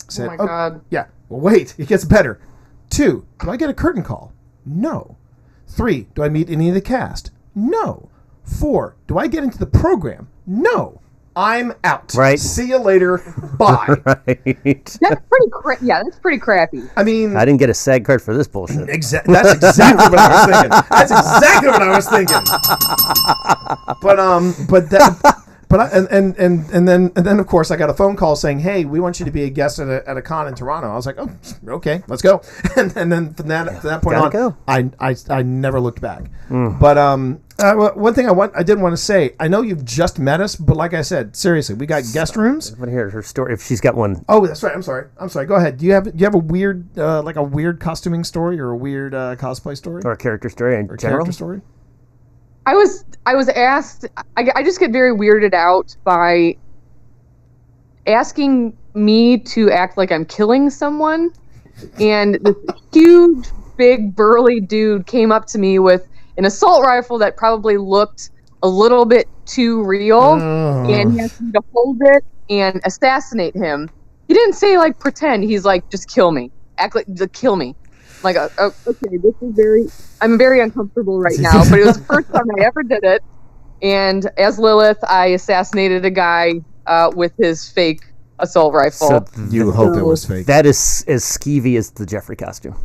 I said,
oh my God.
Yeah. Well, wait, it gets better. 2, do I get a curtain call? No. 3, do I meet any of the cast? No. 4, do I get into the program? No. I'm out.
Right.
See you later. Bye.
Right.
That's pretty crappy.
I mean,
I didn't get a SAG card for this bullshit.
That's exactly what I was thinking. That's exactly what I was thinking. But and then of course I got a phone call saying, "Hey, we want you to be a guest at a con in Toronto." I was like, "Oh, okay, let's go." And then from that point on,
go.
I never looked back. But one thing I did want to say, I know you've just met us, but like I said, seriously, we got guest rooms.
I want to hear her story if she's got one.
Oh, that's right. I'm sorry. Go ahead. Do you have a weird like a weird costuming story or a weird cosplay story
Or a character story in
or
general?
character story?
I was asked. I just get very weirded out by asking me to act like I'm killing someone, and this huge, big, burly dude came up to me with an assault rifle that probably looked a little bit too real, and he asked me to hold it and assassinate him. He didn't say like pretend. He's like, just kill me. Act like kill me. I'm like, okay, this is I'm very uncomfortable right now, but it was the first time I ever did it. And as Lilith, I assassinated a guy with his fake assault rifle.
So
You hope it was fake.
that is as skeevy as the Jeffrey costume.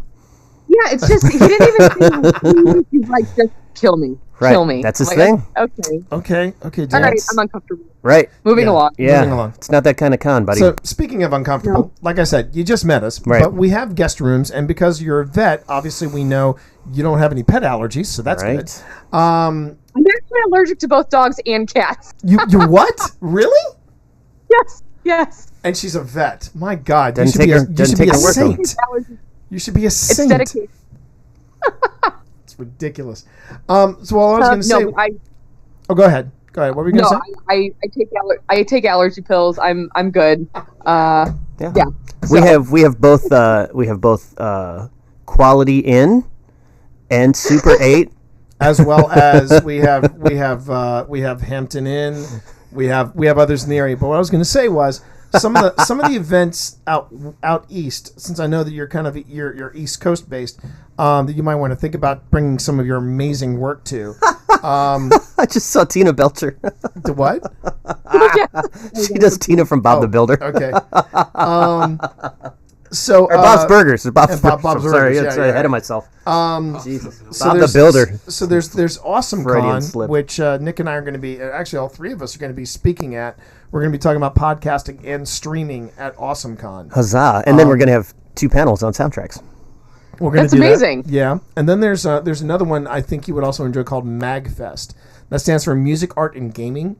Yeah, it's just, he didn't even say, he's like, just kill me.
Right.
Kill me.
That's his
I'm like,
thing.
Okay.
Okay,
All right,
Jax.
I'm uncomfortable.
Right.
Moving
Yeah.
along.
Yeah.
Moving along.
It's not that kind of con, buddy.
So speaking of uncomfortable, like I said, you just met us,
Right.
but we have guest rooms, and because you're a vet, obviously we know you don't have any pet allergies, so that's
Right.
good.
I'm actually allergic to both dogs and cats.
You what? Really?
Yes.
And she's a vet. My God,
Doesn't
you
take
should be a
her work, though.
saint. You should be a
It's
saint.
dedication.
It's ridiculous. So all I was going to say.
No,
Oh, go ahead. What were you going to say?
I take allergy pills. I'm good.
yeah.
So-
We have both Quality Inn and Super 8.
As well as we have Hampton Inn. We have others in the area. But what I was going to say was some of the events out east. Since I know that you're kind of you're East Coast based, that you might want to think about bringing some of your amazing work to.
I just saw Tina Belcher.
To what?
She does Tina from Bob the Builder.
Okay. So
Or Bob's Burgers. Or Bob's
and Bob's
Burgers. I'm sorry,
Burgers,
it's
yeah,
ahead
yeah.
of myself. Jesus.
So
Bob the
there's-
Builder.
So there's Awesome
Freudian
Con,
slip.
which Nick and I are going to be, actually all three of us are going to be speaking at. We're going to be talking about podcasting and streaming at Awesome Con.
Huzzah. And then we're going to have 2 panels on soundtracks.
We're going
That's
to do
amazing.
That. Yeah, and then there's another one I think you would also enjoy called MagFest. That stands for Music, Art, and Gaming.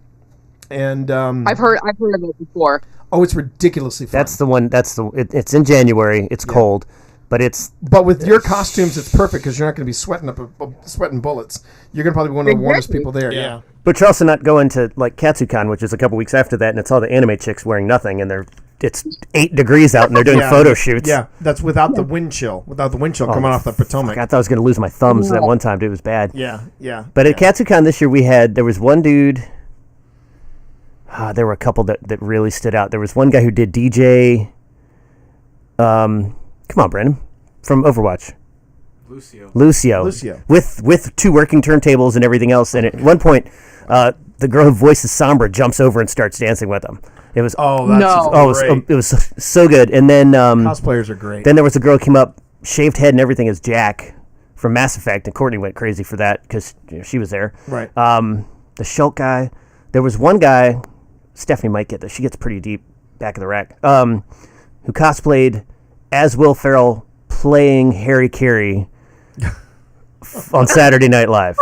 And
I've heard of it before.
oh, it's ridiculously fun.
That's the one. It's in January. It's cold, but it's
But with your costumes, it's perfect because you're not going to be sweating bullets. You're going to probably be one of the warmest people there. Yeah.
But you're also not going to like Katsucon, which is a couple weeks after that, and it's all the anime chicks wearing nothing, and it's 8 degrees out, and they're doing photo shoots.
Yeah, that's without the wind chill. coming off the Potomac.
I thought I was going to lose my thumbs that one time. Dude, it was bad.
Yeah.
But at Katsucon this year, there was one dude. There were a couple that really stood out. There was one guy who did DJ. Come on, Brandon, from Overwatch. Lucio. With 2 working turntables and everything else. And at one point, the girl who voices Sombra jumps over and starts dancing with him. It was it was so good. And then
cosplayers are great.
Then there was a girl who came up, shaved head and everything as Jack from Mass Effect, and Courtney went crazy for that because she was there.
Right.
The Shulk guy. There was one guy. Stephanie might get this. She gets pretty deep back of the rack. Who cosplayed as Will Ferrell playing Harry Carey on Saturday Night Live.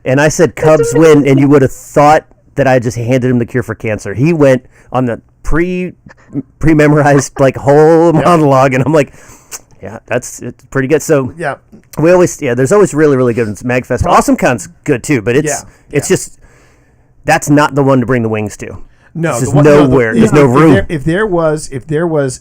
And I said Cubs win, and you would have thought that I just handed him the cure for cancer. He went on the pre-memorized like whole monologue, and I'm like, yeah, it's pretty good. So
Yeah.
there's always really, really good ones. MagFest. AwesomeCon's good too, but it's just that's not the one to bring the wings to.
No,
There's
the one-
nowhere. There's no room.
If there was,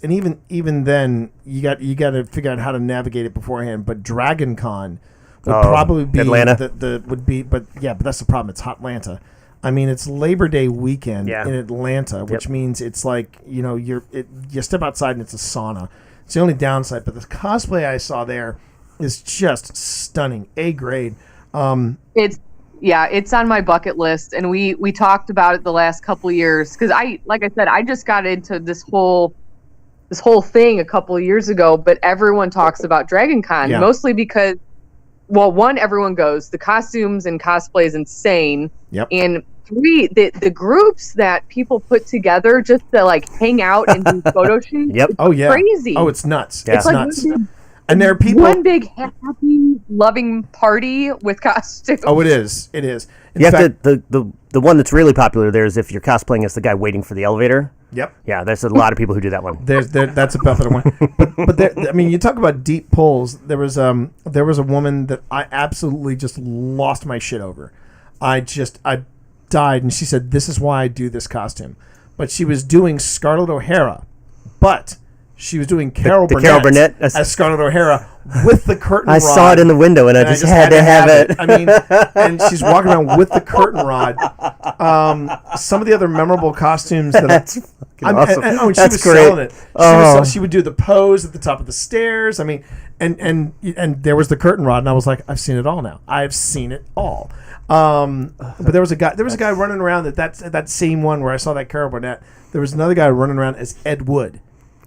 and even then, you got to figure out how to navigate it beforehand. But Dragon Con would probably be
Atlanta.
but that's the problem. It's Hotlanta. I mean, it's Labor Day weekend in Atlanta, which means it's like you step outside and it's a sauna. It's the only downside. But the cosplay I saw there is just stunning, A grade.
It's on my bucket list, and we talked about it the last couple of years because like I said, I just got into this whole thing a couple of years ago. But everyone talks about Dragon Con mostly because, well, one, everyone goes. The costumes and cosplay is insane.
Yep.
And the groups that people put together just to like hang out and do photo shoots.
Yep.
Oh yeah.
Crazy.
Oh, it's nuts.
Yeah.
It's
like
nuts.
one big-
And there are people.
one big happy, loving party with costumes.
Oh, it is. It is. In
You have
fact,
the one that's really popular there is if you're cosplaying as the guy waiting for the elevator.
Yep.
Yeah, there's a lot of people who do that one.
That's a popular one. But there, I mean, you talk about deep pulls. There was a woman that I absolutely just lost my shit over. I died, and she said, "This is why I do this costume." But she was doing Scarlett O'Hara, but she was doing Carol
the
Burnett,
Carol Burnett
as Scarlett O'Hara with the curtain
I
rod.
saw it in the window, and I just had to have it.
I mean, and she's walking around with the curtain rod. Some of the other memorable costumes that
That's fucking awesome.
and she
That's
was
great.
selling it.
Oh.
She would do the pose at the top of the stairs. I mean, and there was the curtain rod, and I was like, I've seen it all now. I've seen it all. But there was a guy running around that same one where I saw that Carol Burnett. There was another guy running around as Ed Wood.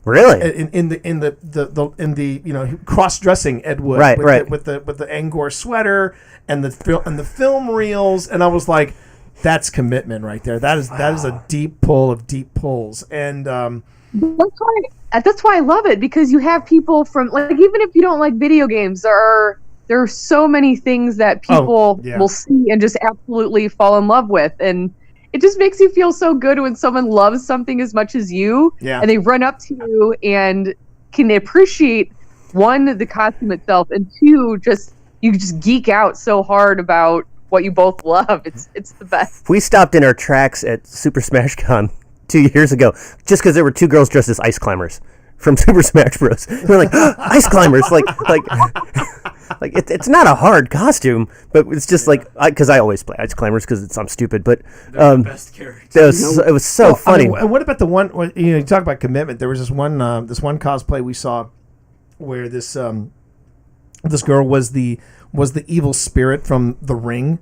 Really?
In the cross dressing Ed Wood,
Right,
with
right.
with the Angkor sweater and the film reels, and I was like, that's commitment right there. That is a deep pull of deep pulls, and
That's why I love it, because you have people from, like, even if you don't like video games, there are so many things that people
yeah.
will see and just absolutely fall in love with, and it just makes you feel so good when someone loves something as much as you,
Yeah.
and they run up to you and can appreciate, one, the costume itself, and two, you just geek out so hard about what you both love. It's the best.
We stopped in our tracks at Super Smash Con 2 years ago just because there were two girls dressed as ice climbers from Super Smash Bros. We're like, ice climbers, like it's not a hard costume, but it's just like, because I always play ice climbers because I'm stupid, but
They're the best characters.
it was so funny.
and what about the one? You talk about commitment. There was this one cosplay we saw where this girl was the evil spirit from The Ring.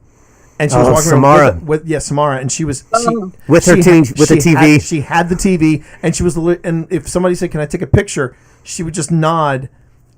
And she was walking
Samara.
around with Samara, and she was
With her TV.
She had the TV, and she was and if somebody said, "Can I take a picture?" she would just nod,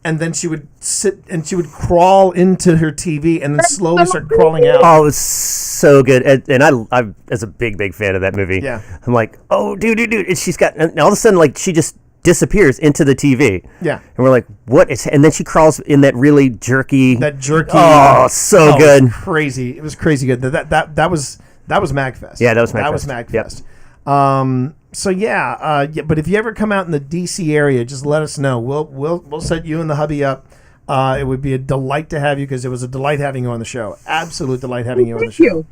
and then she would sit and she would crawl into her TV, and then slowly start crawling out.
Oh, it was so good, and I as a big fan of that movie.
Yeah.
I'm like, oh, dude, and she's got, and all of a sudden, like, she just disappears into the TV.
Yeah.
And we're like, what is, and then she crawls in that really jerky. Oh, so good.
It was crazy. It was crazy good. That was MagFest.
Yeah, that was MagFest.
That was MagFest. So yeah, but if you ever come out in the DC area, just let us know. We'll set you and the hubby up. It would be a delight to have you, because it was a delight having you on the show. Absolute delight having you on the show.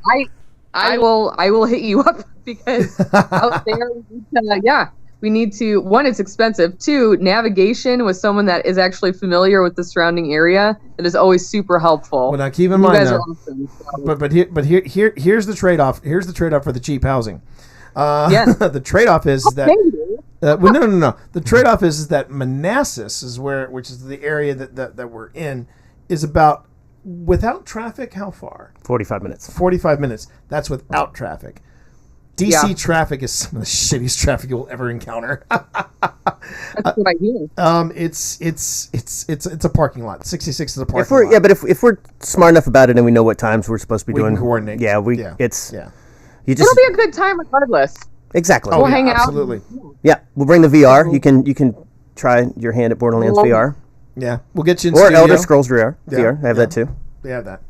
I will hit you up, because out there, we need to, one, it's expensive. Two, navigation with someone that is actually familiar with the surrounding area, that is always super helpful.
Well, now keep in
You
mind,
guys
though,
are awesome, so.
here's the trade-off. Here's the trade-off for the cheap housing.
Yes.
The trade-off is that.
Thank you.
No. The trade-off is that Manassas which is the area that we're in, is about, without traffic, how far?
45 minutes.
45 minutes. That's without traffic. DC traffic is some of the shittiest traffic you'll ever encounter.
That's what I hear.
It's a parking lot. 66 is a parking
If we're
lot.
but if we're smart enough about it and we know what times we're supposed to be
We
doing,
can coordinate.
It's
Yeah.
you just
It'll be a good time regardless.
exactly.
Oh,
We'll
yeah,
hang out.
absolutely.
Yeah, we'll bring the VR. You can try your hand at Borderlands
Well,
VR
Yeah, we'll get you in
or
studio.
Elder Scrolls VR.
Yeah,
VR. I have that too.
We have that.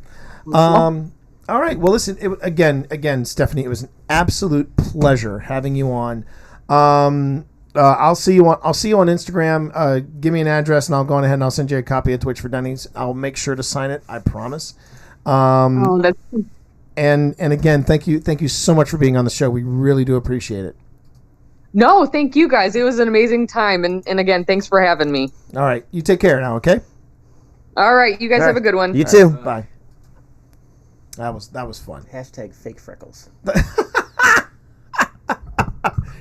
All right. Well, listen. Again, Stephanie, it was an absolute pleasure having you on. I'll see you on Instagram. Give me an address, and I'll go on ahead and I'll send you a copy of Twitch for Dunnies. I'll make sure to sign it. I promise.
That's
And again, thank you so much for being on the show. We really do appreciate it.
No, thank you guys. It was an amazing time, and again, thanks for having me.
All right. You take care now. Okay.
All right, you guys
All
have
right.
a good one.
You too.
Bye. That was fun.
Hashtag fake freckles.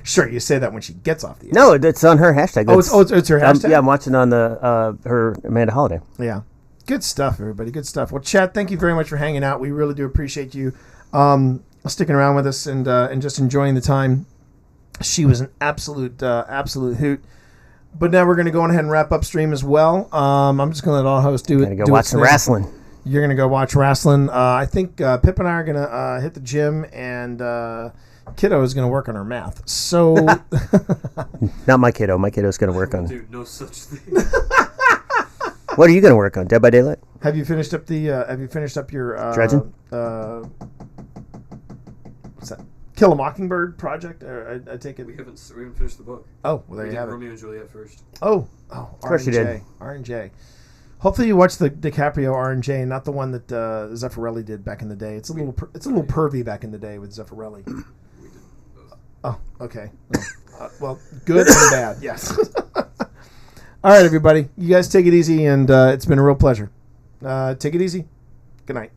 Sure, you say that when she gets off the air.
No, it's on her hashtag.
It's her hashtag?
yeah, I'm watching on the her Amanda Holiday.
Yeah. Good stuff, everybody. Good stuff. Well, Chad, thank you very much for hanging out. We really do appreciate you sticking around with us and just enjoying the time. She was an absolute hoot. But now we're going to go on ahead and wrap up stream as well. I'm just going to let all hosts do it.
Gonna go watch some wrestling.
You're gonna go watch wrestling. I think Pip and I are gonna hit the gym, and Kiddo is gonna work on her math. So,
Not my kiddo. My kiddo's going to work on.
Dude, no such thing.
What are you going to work on? Dead by Daylight?
have you finished up the? Have you finished up your
Dredgen?
What's that? Kill a Mockingbird project? I take it.
We haven't finished the book.
Oh, well, there
We
you
did
have it.
Romeo and Juliet first.
Oh,
course you did.
R&J. Hopefully you watched the DiCaprio R&J, not the one that Zeffirelli did back in the day. It's a little pervy back in the day with Zeffirelli. Oh, okay. Well, good and bad. Yes. All right, everybody. You guys take it easy, and it's been a real pleasure. Take it easy. Good night.